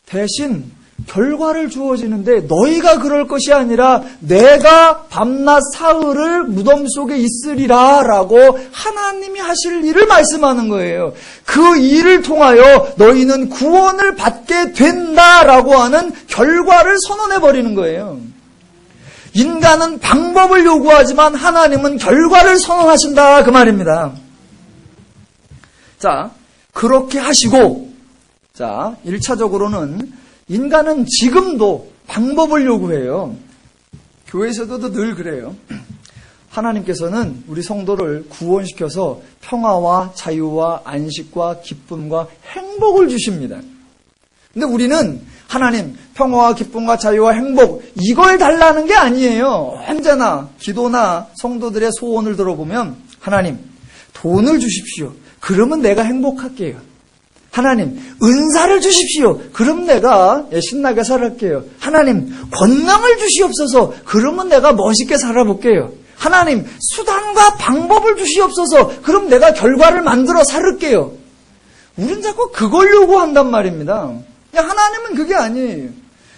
대신 결과를 주어지는데 너희가 그럴 것이 아니라 내가 밤낮 사흘을 무덤 속에 있으리라 라고 하나님이 하실 일을 말씀하는 거예요. 그 일을 통하여 너희는 구원을 받게 된다라고 하는 결과를 선언해버리는 거예요. 인간은 방법을 요구하지만 하나님은 결과를 선언하신다 그 말입니다. 자, 그렇게 하시고 1차적으로는 인간은 지금도 방법을 요구해요. 교회에서도 늘 그래요. 하나님께서는 우리 성도를 구원시켜서 평화와 자유와 안식과 기쁨과 행복을 주십니다. 근데 우리는 하나님 평화와 기쁨과 자유와 행복 이걸 달라는 게 아니에요. 언제나 기도나 성도들의 소원을 들어보면 하나님 돈을 주십시오. 그러면 내가 행복할게요. 하나님 은사를 주십시오. 그럼 내가 신나게 살아볼게요. 하나님 권능을 주시옵소서. 그러면 내가 멋있게 살아볼게요. 하나님 수단과 방법을 주시옵소서. 그럼 내가 결과를 만들어 살을게요. 우린 자꾸 그걸 요구한단 말입니다. 하나님은 그게 아니에요.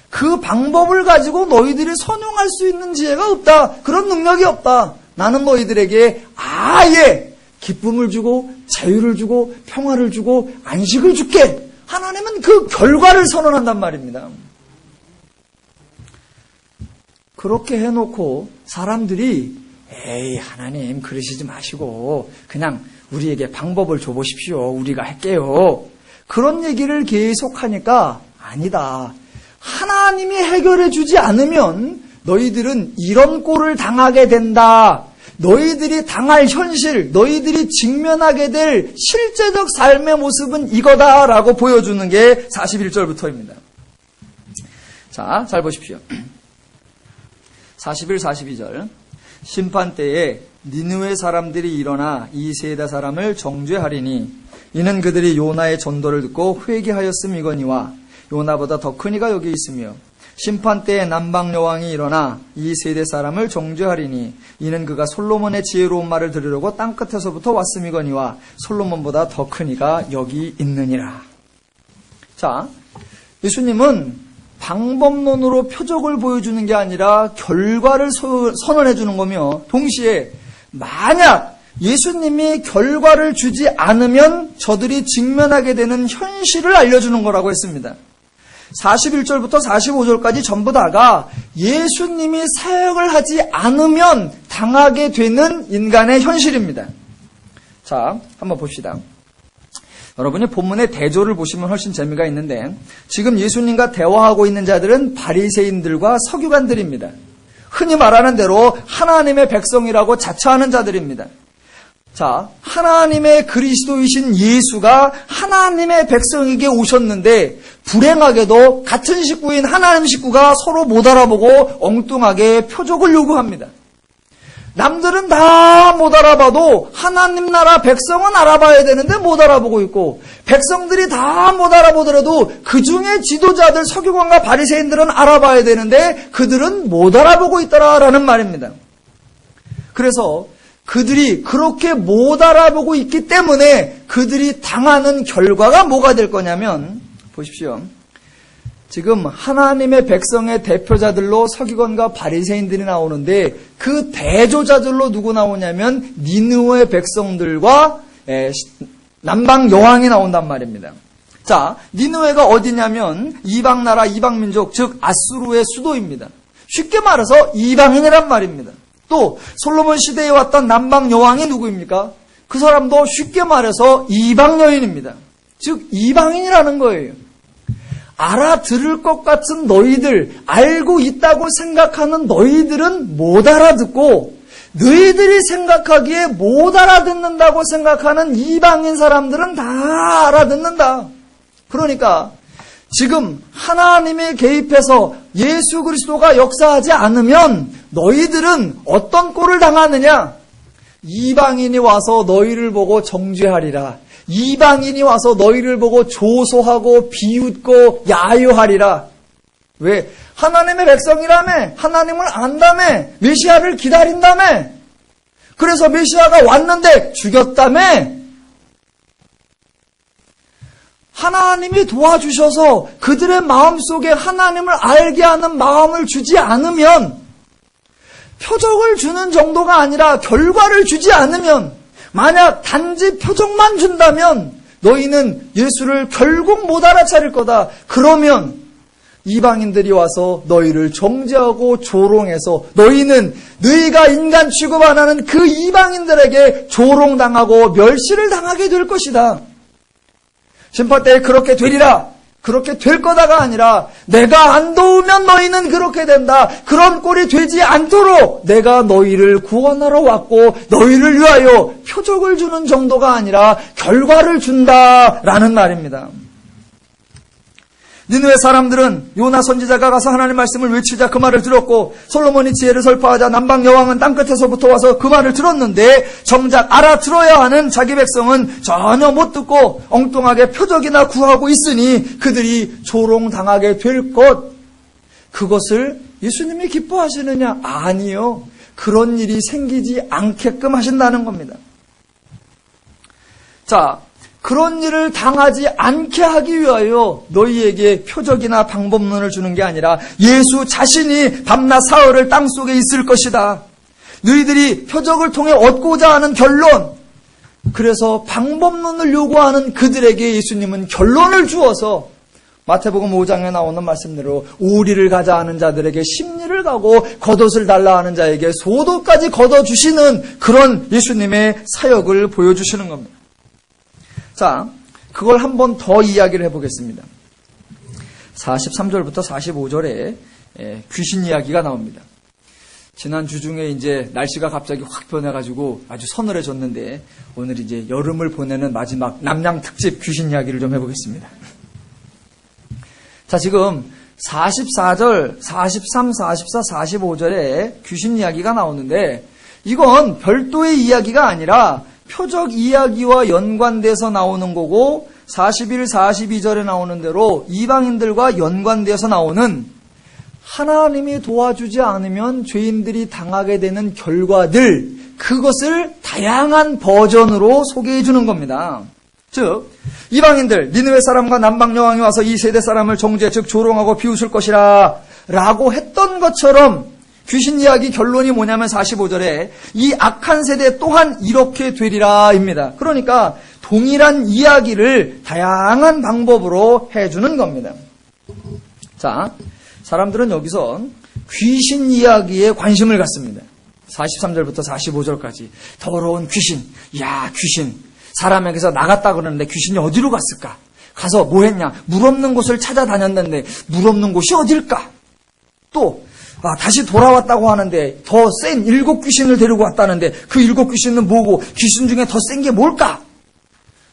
그 방법을 가지고 너희들이 선용할 수 있는 지혜가 없다. 그런 능력이 없다. 나는 너희들에게 아예 기쁨을 주고 자유를 주고 평화를 주고 안식을 줄게. 하나님은 그 결과를 선언한단 말입니다. 그렇게 해놓고 사람들이 에이, 하나님 그러시지 마시고 그냥 우리에게 방법을 줘보십시오. 우리가 할게요. 그런 얘기를 계속하니까 아니다. 하나님이 해결해 주지 않으면 너희들은 이런 꼴을 당하게 된다. 너희들이 당할 현실, 너희들이 직면하게 될 실제적 삶의 모습은 이거다라고 보여주는 게 41절부터입니다. 자, 잘 보십시오. 41, 42절. 심판 때에 니느웨 사람들이 일어나 이 세대 사람을 정죄하리니 이는 그들이 요나의 전도를 듣고 회개하였음이거니와 요나보다 더 큰 이가 여기 있으며 심판 때에 남방 여왕이 일어나 이 세대 사람을 정죄하리니 이는 그가 솔로몬의 지혜로운 말을 들으려고 땅끝에서부터 왔음이거니와 솔로몬보다 더 큰 이가 여기 있느니라. 자, 예수님은 방법론으로 표적을 보여주는 게 아니라 결과를 선언해 주는 거며 동시에 만약 예수님이 결과를 주지 않으면 저들이 직면하게 되는 현실을 알려주는 거라고 했습니다. 41절부터 45절까지 전부 다가 예수님이 사역을 하지 않으면 당하게 되는 인간의 현실입니다. 자, 한번 봅시다. 여러분이 본문의 대조를 보시면 훨씬 재미가 있는데 지금 예수님과 대화하고 있는 자들은 바리새인들과 서기관들입니다. 흔히 말하는 대로 하나님의 백성이라고 자처하는 자들입니다. 자, 하나님의 그리스도이신 예수가 하나님의 백성에게 오셨는데 불행하게도 같은 식구인 하나님 식구가 서로 못 알아보고 엉뚱하게 표적을 요구합니다. 남들은 다 못 알아봐도 하나님 나라 백성은 알아봐야 되는데 못 알아보고 있고 백성들이 다 못 알아보더라도 그 중에 지도자들 서기관과 바리새인들은 알아봐야 되는데 그들은 못 알아보고 있더라라는 말입니다. 그래서 그들이 그렇게 못 알아보고 있기 때문에 그들이 당하는 결과가 뭐가 될 거냐면 보십시오. 지금 하나님의 백성의 대표자들로 서기관과 바리새인들이 나오는데 그 대조자들로 누구 나오냐면 니느웨 백성들과 남방 여왕이 나온단 말입니다. 자, 니느웨가 어디냐면 이방 나라, 이방 민족, 즉 아수르의 수도입니다. 쉽게 말해서 이방인이란 말입니다. 또 솔로몬 시대에 왔던 남방 여왕이 누구입니까? 그 사람도 쉽게 말해서 이방 여인입니다. 즉 이방인이라는 거예요. 알아들을 것 같은 너희들, 알고 있다고 생각하는 너희들은 못 알아듣고 너희들이 생각하기에 못 알아듣는다고 생각하는 이방인 사람들은 다 알아듣는다. 그러니까 지금 하나님이 개입해서 예수 그리스도가 역사하지 않으면 너희들은 어떤 꼴을 당하느냐? 이방인이 와서 너희를 보고 정죄하리라. 이방인이 와서 너희를 보고 조소하고 비웃고 야유하리라. 왜? 하나님의 백성이라며, 하나님을 안다며, 메시아를 기다린다며. 그래서 메시아가 왔는데 죽였다며. 하나님이 도와주셔서 그들의 마음속에 하나님을 알게 하는 마음을 주지 않으면, 표적을 주는 정도가 아니라 결과를 주지 않으면, 만약 단지 표적만 준다면 너희는 예수를 결국 못 알아차릴 거다. 그러면 이방인들이 와서 너희를 정죄하고 조롱해서 너희는 너희가 인간 취급 안 하는 그 이방인들에게 조롱당하고 멸시를 당하게 될 것이다. 심판 때에 그렇게 되리라. 그렇게 될 거다가 아니라 내가 안 도우면 너희는 그렇게 된다. 그런 꼴이 되지 않도록 내가 너희를 구원하러 왔고 너희를 위하여 표적을 주는 정도가 아니라 결과를 준다라는 말입니다. 니느웨 사람들은 요나 선지자가 가서 하나님 말씀을 외치자 그 말을 들었고 솔로몬이 지혜를 설파하자 남방 여왕은 땅끝에서부터 와서 그 말을 들었는데 정작 알아들어야 하는 자기 백성은 전혀 못 듣고 엉뚱하게 표적이나 구하고 있으니 그들이 조롱당하게 될 것. 그것을 예수님이 기뻐하시느냐? 아니요. 그런 일이 생기지 않게끔 하신다는 겁니다. 자, 그런 일을 당하지 않게 하기 위하여 너희에게 표적이나 방법론을 주는 게 아니라 예수 자신이 밤낮 사흘을 땅속에 있을 것이다. 너희들이 표적을 통해 얻고자 하는 결론, 그래서 방법론을 요구하는 그들에게 예수님은 결론을 주어서 마태복음 5장에 나오는 말씀대로 오리를 가자 하는 자들에게 십리를 가고 겉옷을 달라 하는 자에게 소도까지 걷어주시는 그런 예수님의 사역을 보여주시는 겁니다. 자, 그걸 한 번 더 이야기를 해보겠습니다. 43절부터 45절에 귀신 이야기가 나옵니다. 지난 주 중에 이제 날씨가 갑자기 확 변해가지고 아주 서늘해졌는데 오늘 이제 여름을 보내는 마지막 남양 특집 귀신 이야기를 좀 해보겠습니다. 자, 지금 44절, 43, 44, 45절에 귀신 이야기가 나오는데 이건 별도의 이야기가 아니라 표적 이야기와 연관돼서 나오는 거고 41, 42절에 나오는 대로 이방인들과 연관돼서 나오는 하나님이 도와주지 않으면 죄인들이 당하게 되는 결과들, 그것을 다양한 버전으로 소개해 주는 겁니다. 즉 이방인들 니느웨 사람과 남방 여왕이 와서 이 세대 사람을 정죄 즉 조롱하고 비웃을 것이라 라고 했던 것처럼 귀신 이야기 결론이 뭐냐면 45절에 이 악한 세대 또한 이렇게 되리라 입니다. 그러니까 동일한 이야기를 다양한 방법으로 해주는 겁니다. 자, 사람들은 여기서 귀신 이야기에 관심을 갖습니다. 43절부터 45절까지 더러운 귀신, 야 귀신, 사람에게서 나갔다 그러는데 귀신이 어디로 갔을까? 가서 뭐 했냐? 물 없는 곳을 찾아다녔는데 물 없는 곳이 어딜까? 또 다시 돌아왔다고 하는데 더 센 7 귀신을 데리고 왔다는데 그 7 귀신은 뭐고 귀신 중에 더 센 게 뭘까?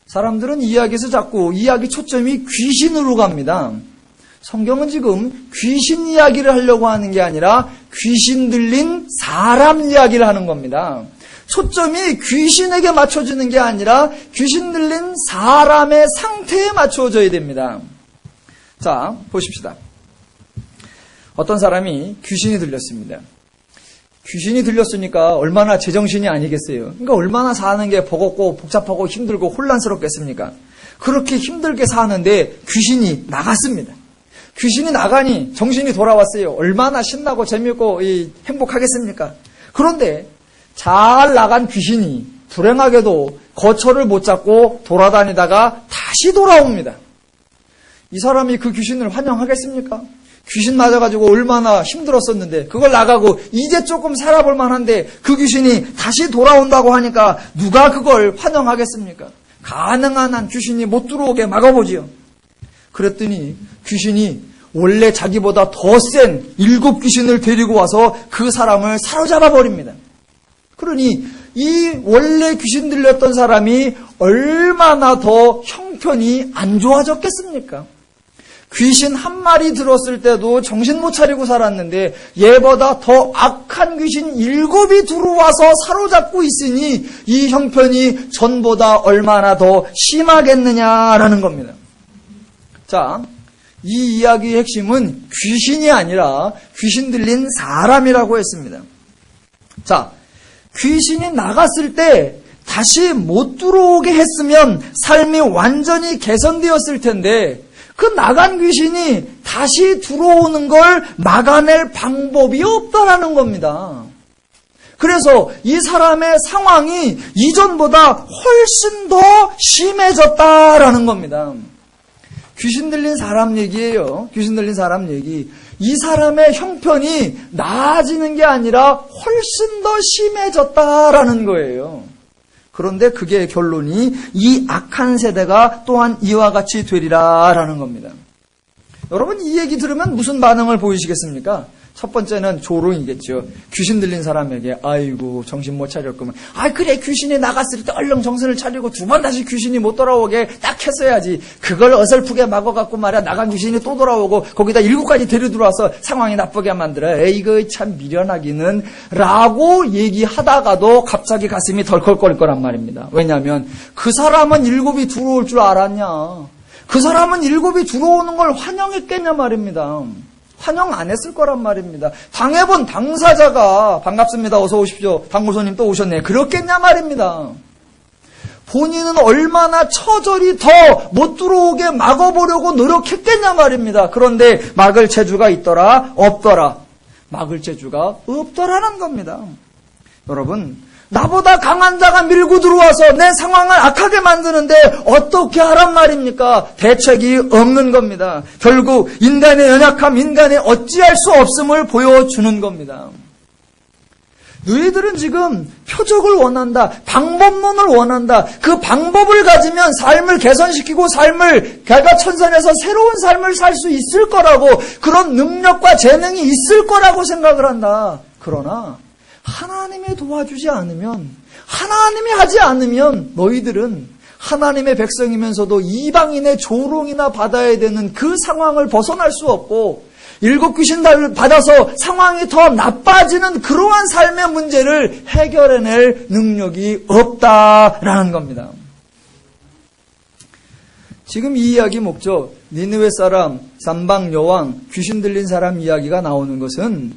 사람들은 이야기에서 자꾸 이야기 초점이 귀신으로 갑니다. 성경은 지금 귀신 이야기를 하려고 하는 게 아니라 귀신 들린 사람 이야기를 하는 겁니다. 초점이 귀신에게 맞춰지는 게 아니라 귀신 들린 사람의 상태에 맞춰져야 됩니다. 자, 보십시다. 어떤 사람이 귀신이 들렸습니다. 귀신이 들렸으니까 얼마나 제정신이 아니겠어요. 그러니까 얼마나 사는 게 버겁고 복잡하고 힘들고 혼란스럽겠습니까? 그렇게 힘들게 사는데 귀신이 나갔습니다. 귀신이 나가니 정신이 돌아왔어요. 얼마나 신나고 재미있고 행복하겠습니까? 그런데 잘 나간 귀신이 불행하게도 거처를 못 잡고 돌아다니다가 다시 돌아옵니다. 이 사람이 그 귀신을 환영하겠습니까? 귀신 맞아가지고 얼마나 힘들었었는데 그걸 나가고 이제 조금 살아볼 만한데 그 귀신이 다시 돌아온다고 하니까 누가 그걸 환영하겠습니까? 가능한 한 귀신이 못 들어오게 막아보지요. 그랬더니 귀신이 원래 자기보다 더 센 7 귀신을 데리고 와서 그 사람을 사로잡아 버립니다. 그러니 이 원래 귀신 들렸던 사람이 얼마나 더 형편이 안 좋아졌겠습니까? 귀신 한 마리 들었을 때도 정신 못 차리고 살았는데 얘보다 더 악한 귀신 7이 들어와서 사로잡고 있으니 이 형편이 전보다 얼마나 더 심하겠느냐라는 겁니다. 자, 이 이야기의 핵심은 귀신이 아니라 귀신 들린 사람이라고 했습니다. 자, 귀신이 나갔을 때 다시 못 들어오게 했으면 삶이 완전히 개선되었을 텐데 그 나간 귀신이 다시 들어오는 걸 막아낼 방법이 없다라는 겁니다. 그래서 이 사람의 상황이 이전보다 훨씬 더 심해졌다라는 겁니다. 귀신 들린 사람 얘기예요. 귀신 들린 사람 얘기. 이 사람의 형편이 나아지는 게 아니라 훨씬 더 심해졌다라는 거예요. 그런데 그게 결론이 이 악한 세대가 또한 이와 같이 되리라라는 겁니다. 여러분 이 얘기 들으면 무슨 반응을 보이시겠습니까? 첫 번째는 조롱이겠죠. 귀신 들린 사람에게 아이고 정신 못 차렸구만. 그래 귀신이 나갔을 때 얼른 정신을 차리고 두 번 다시 귀신이 못 돌아오게 딱 했어야지. 그걸 어설프게 막아갖고 말이야 나간 귀신이 또 돌아오고 거기다 7까지 데려 들어와서 상황이 나쁘게 만들어. 이거 참 미련하기는 라고 얘기하다가도 갑자기 가슴이 덜컥거릴 거란 말입니다. 왜냐하면 그 사람은 7이 들어올 줄 알았냐. 그 사람은 7이 들어오는 걸 환영했겠냐 말입니다. 환영 안 했을 거란 말입니다. 당해본 당사자가 반갑습니다. 어서 오십시오. 당구손님 또 오셨네. 그렇겠냐 말입니다. 본인은 얼마나 처절히 더 못 들어오게 막아보려고 노력했겠냐 말입니다. 그런데 막을 재주가 있더라? 없더라? 막을 재주가 없더라는 겁니다. 여러분, 나보다 강한 자가 밀고 들어와서 내 상황을 악하게 만드는데 어떻게 하란 말입니까? 대책이 없는 겁니다. 결국 인간의 연약함, 인간의 어찌할 수 없음을 보여주는 겁니다. 너희들은 지금 표적을 원한다. 방법론을 원한다. 그 방법을 가지면 삶을 개선시키고 삶을 개가천선해서 새로운 삶을 살 수 있을 거라고, 그런 능력과 재능이 있을 거라고 생각을 한다. 그러나 하나님이 도와주지 않으면, 하나님이 하지 않으면 너희들은 하나님의 백성이면서도 이방인의 조롱이나 받아야 되는 그 상황을 벗어날 수 없고, 일곱 귀신 받아서 상황이 더 나빠지는 그러한 삶의 문제를 해결해낼 능력이 없다라는 겁니다. 지금 이 이야기 목적, 니느웨 사람, 삼방 여왕, 귀신 들린 사람 이야기가 나오는 것은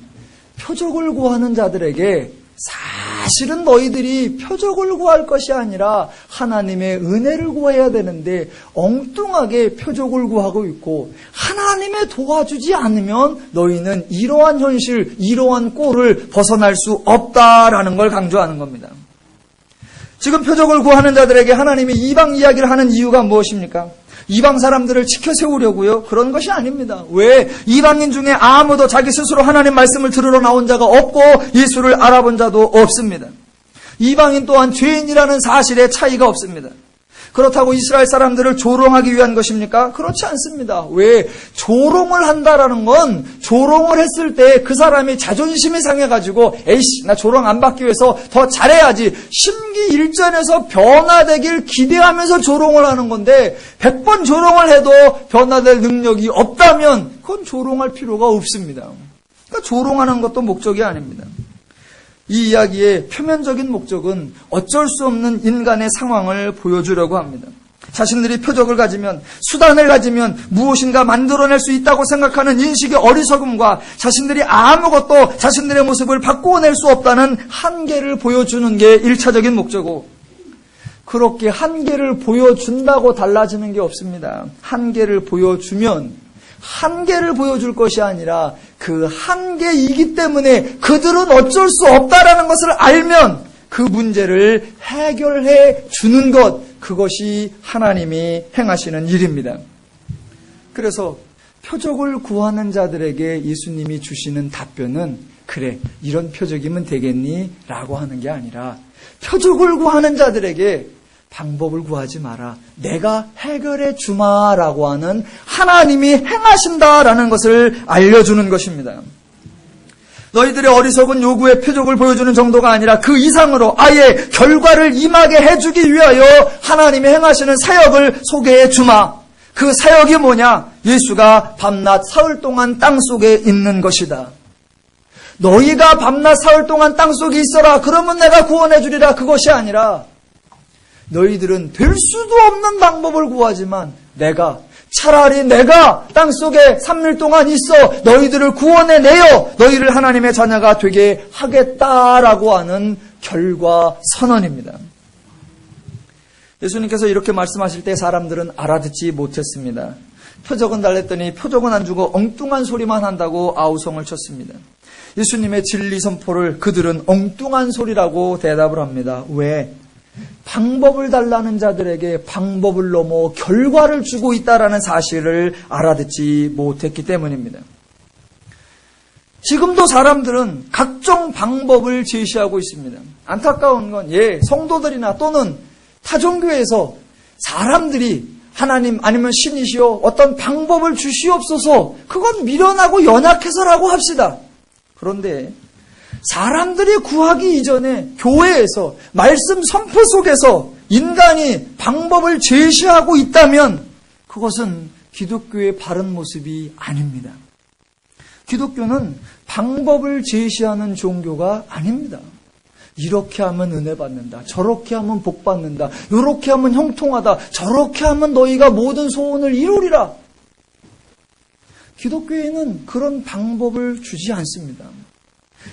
표적을 구하는 자들에게 사실은 너희들이 표적을 구할 것이 아니라 하나님의 은혜를 구해야 되는데 엉뚱하게 표적을 구하고 있고, 하나님의 도와주지 않으면 너희는 이러한 현실, 이러한 꼴을 벗어날 수 없다라는 걸 강조하는 겁니다. 지금 표적을 구하는 자들에게 하나님이 이방 이야기를 하는 이유가 무엇입니까? 이방 사람들을 지켜 세우려고요? 그런 것이 아닙니다. 왜? 이방인 중에 아무도 자기 스스로 하나님 말씀을 들으러 나온 자가 없고 예수를 알아본 자도 없습니다. 이방인 또한 죄인이라는 사실에 차이가 없습니다. 그렇다고 이스라엘 사람들을 조롱하기 위한 것입니까? 그렇지 않습니다. 왜? 조롱을 한다라는 건, 조롱을 했을 때 그 사람이 자존심이 상해가지고 에이씨, 나 조롱 안 받기 위해서 더 잘해야지, 심기일전에서 변화되길 기대하면서 조롱을 하는 건데, 100번 조롱을 해도 변화될 능력이 없다면 그건 조롱할 필요가 없습니다. 그러니까 조롱하는 것도 목적이 아닙니다. 이 이야기의 표면적인 목적은 어쩔 수 없는 인간의 상황을 보여주려고 합니다. 자신들이 표적을 가지면, 수단을 가지면 무엇인가 만들어낼 수 있다고 생각하는 인식의 어리석음과 자신들이 아무것도 자신들의 모습을 바꾸어낼 수 없다는 한계를 보여주는 게 1차적인 목적이고, 그렇게 한계를 보여준다고 달라지는 게 없습니다. 한계를 보여주면 한계를 보여줄 것이 아니라 그 한계이기 때문에 그들은 어쩔 수 없다라는 것을 알면 그 문제를 해결해 주는 것, 그것이 하나님이 행하시는 일입니다. 그래서 표적을 구하는 자들에게 예수님이 주시는 답변은, 그래, 이런 표적이면 되겠니? 라고 하는 게 아니라, 표적을 구하는 자들에게 방법을 구하지 마라, 내가 해결해 주마라고 하는 하나님이 행하신다라는 것을 알려주는 것입니다. 너희들의 어리석은 요구에 표적을 보여주는 정도가 아니라 그 이상으로 아예 결과를 임하게 해주기 위하여 하나님이 행하시는 사역을 소개해 주마. 그 사역이 뭐냐? 예수가 밤낮 사흘 동안 땅속에 있는 것이다. 너희가 밤낮 사흘 동안 땅속에 있어라, 그러면 내가 구원해 주리라, 그것이 아니라, 너희들은 될 수도 없는 방법을 구하지만 차라리 내가 땅속에 3일 동안 있어 너희들을 구원해내어 너희를 하나님의 자녀가 되게 하겠다라고 하는 결과 선언입니다. 예수님께서 이렇게 말씀하실 때 사람들은 알아듣지 못했습니다. 표적은 달랬더니 표적은 안 주고 엉뚱한 소리만 한다고 아우성을 쳤습니다. 예수님의 진리 선포를 그들은 엉뚱한 소리라고 대답을 합니다. 왜? 방법을 달라는 자들에게 방법을 넘어 결과를 주고 있다라는 사실을 알아듣지 못했기 때문입니다. 지금도 사람들은 각종 방법을 제시하고 있습니다. 안타까운 건 성도들이나 또는 타종교에서 사람들이 하나님 아니면 신이시여 어떤 방법을 주시옵소서, 그건 미련하고 연약해서라고 합시다. 그런데 사람들이 구하기 이전에 교회에서 말씀 선포 속에서 인간이 방법을 제시하고 있다면 그것은 기독교의 바른 모습이 아닙니다. 기독교는 방법을 제시하는 종교가 아닙니다. 이렇게 하면 은혜 받는다, 저렇게 하면 복 받는다, 이렇게 하면 형통하다, 저렇게 하면 너희가 모든 소원을 이루리라. 기독교에는 그런 방법을 주지 않습니다.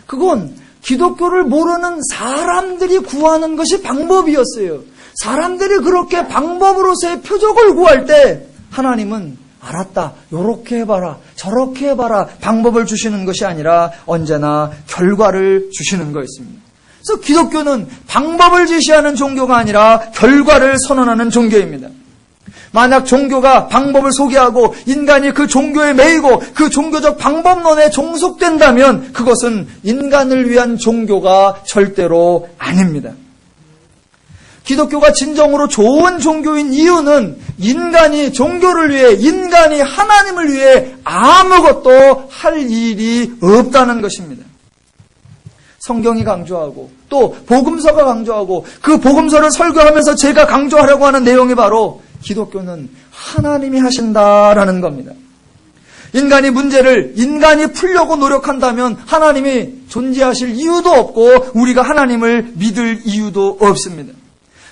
그건 기독교를 모르는 사람들이 구하는 것이 방법이었어요. 사람들이 그렇게 방법으로서의 표적을 구할 때 하나님은 알았다, 요렇게 해봐라, 저렇게 해봐라 방법을 주시는 것이 아니라 언제나 결과를 주시는 거였습니다. 그래서 기독교는 방법을 제시하는 종교가 아니라 결과를 선언하는 종교입니다. 만약 종교가 방법을 소개하고 인간이 그 종교에 매이고 그 종교적 방법론에 종속된다면 그것은 인간을 위한 종교가 절대로 아닙니다. 기독교가 진정으로 좋은 종교인 이유는 인간이 종교를 위해, 인간이 하나님을 위해 아무것도 할 일이 없다는 것입니다. 성경이 강조하고 또 복음서가 강조하고 그 복음서를 설교하면서 제가 강조하려고 하는 내용이 바로 기독교는 하나님이 하신다라는 겁니다. 인간이 문제를 인간이 풀려고 노력한다면 하나님이 존재하실 이유도 없고 우리가 하나님을 믿을 이유도 없습니다.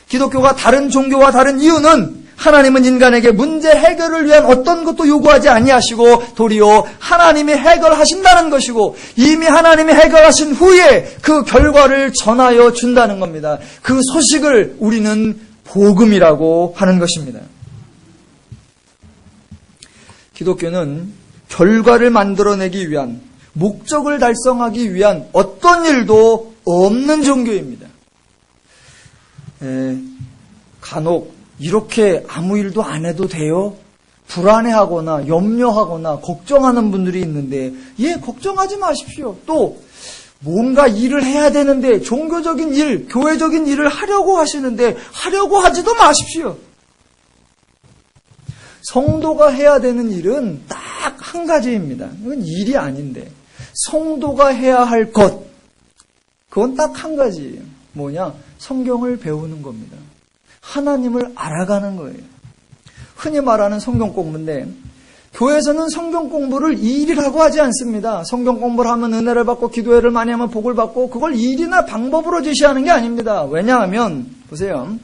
기독교가 다른 종교와 다른 이유는 하나님은 인간에게 문제 해결을 위한 어떤 것도 요구하지 아니하시고 도리어 하나님이 해결하신다는 것이고 이미 하나님이 해결하신 후에 그 결과를 전하여 준다는 겁니다. 그 소식을 우리는 복음이라고 하는 것입니다. 기독교는 결과를 만들어내기 위한, 목적을 달성하기 위한 어떤 일도 없는 종교입니다. 간혹 이렇게 아무 일도 안 해도 돼요? 불안해하거나 염려하거나 걱정하는 분들이 있는데 걱정하지 마십시오. 또 뭔가 일을 해야 되는데 종교적인 일, 교회적인 일을 하려고 하시는데 하려고 하지도 마십시오. 성도가 해야 되는 일은 딱 한 가지입니다. 이건 일이 아닌데 성도가 해야 할 것, 그건 딱 한 가지예요. 뭐냐? 성경을 배우는 겁니다. 하나님을 알아가는 거예요. 흔히 말하는 성경 공부인데 교회에서는 성경 공부를 일이라고 하지 않습니다. 성경 공부를 하면 은혜를 받고 기도회를 많이 하면 복을 받고 그걸 일이나 방법으로 제시하는 게 아닙니다. 왜냐하면 보세요.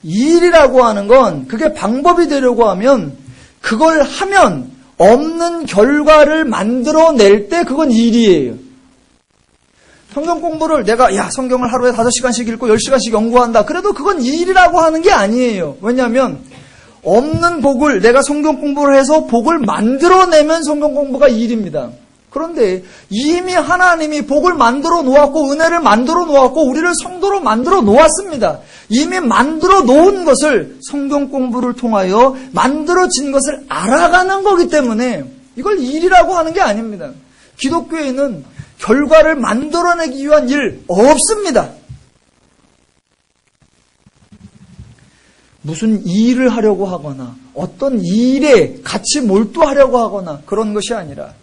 일이라고 하는 건 그게 방법이 되려고 하면 그걸 하면 없는 결과를 만들어낼 때 그건 일이에요. 성경 공부를 내가 성경을 하루에 5시간씩 읽고 10시간씩 연구한다. 그래도 그건 일이라고 하는 게 아니에요. 왜냐하면 없는 복을 내가 성경 공부를 해서 복을 만들어내면 성경 공부가 일입니다. 그런데 이미 하나님이 복을 만들어 놓았고 은혜를 만들어 놓았고 우리를 성도로 만들어 놓았습니다. 이미 만들어 놓은 것을 성경 공부를 통하여 만들어진 것을 알아가는 거기 때문에 이걸 일이라고 하는 게 아닙니다. 기독교에는 결과를 만들어내기 위한 일 없습니다. 무슨 일을 하려고 하거나 어떤 일에 같이 몰두하려고 하거나 그런 것이 아니라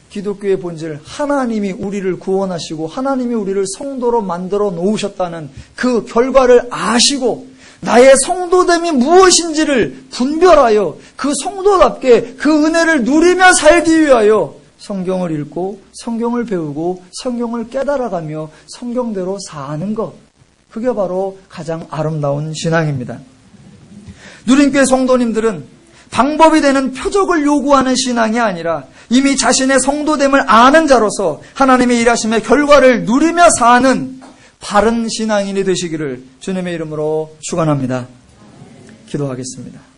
기독교의 본질, 하나님이 우리를 구원하시고 하나님이 우리를 성도로 만들어 놓으셨다는 그 결과를 아시고 나의 성도됨이 무엇인지를 분별하여 그 성도답게 그 은혜를 누리며 살기 위하여 성경을 읽고 성경을 배우고 성경을 깨달아가며 성경대로 사는 것, 그게 바로 가장 아름다운 신앙입니다. 누림교회 성도님들은 방법이 되는 표적을 요구하는 신앙이 아니라 이미 자신의 성도됨을 아는 자로서 하나님의 일하심의 결과를 누리며 사는 바른 신앙인이 되시기를 주님의 이름으로 축원합니다. 기도하겠습니다.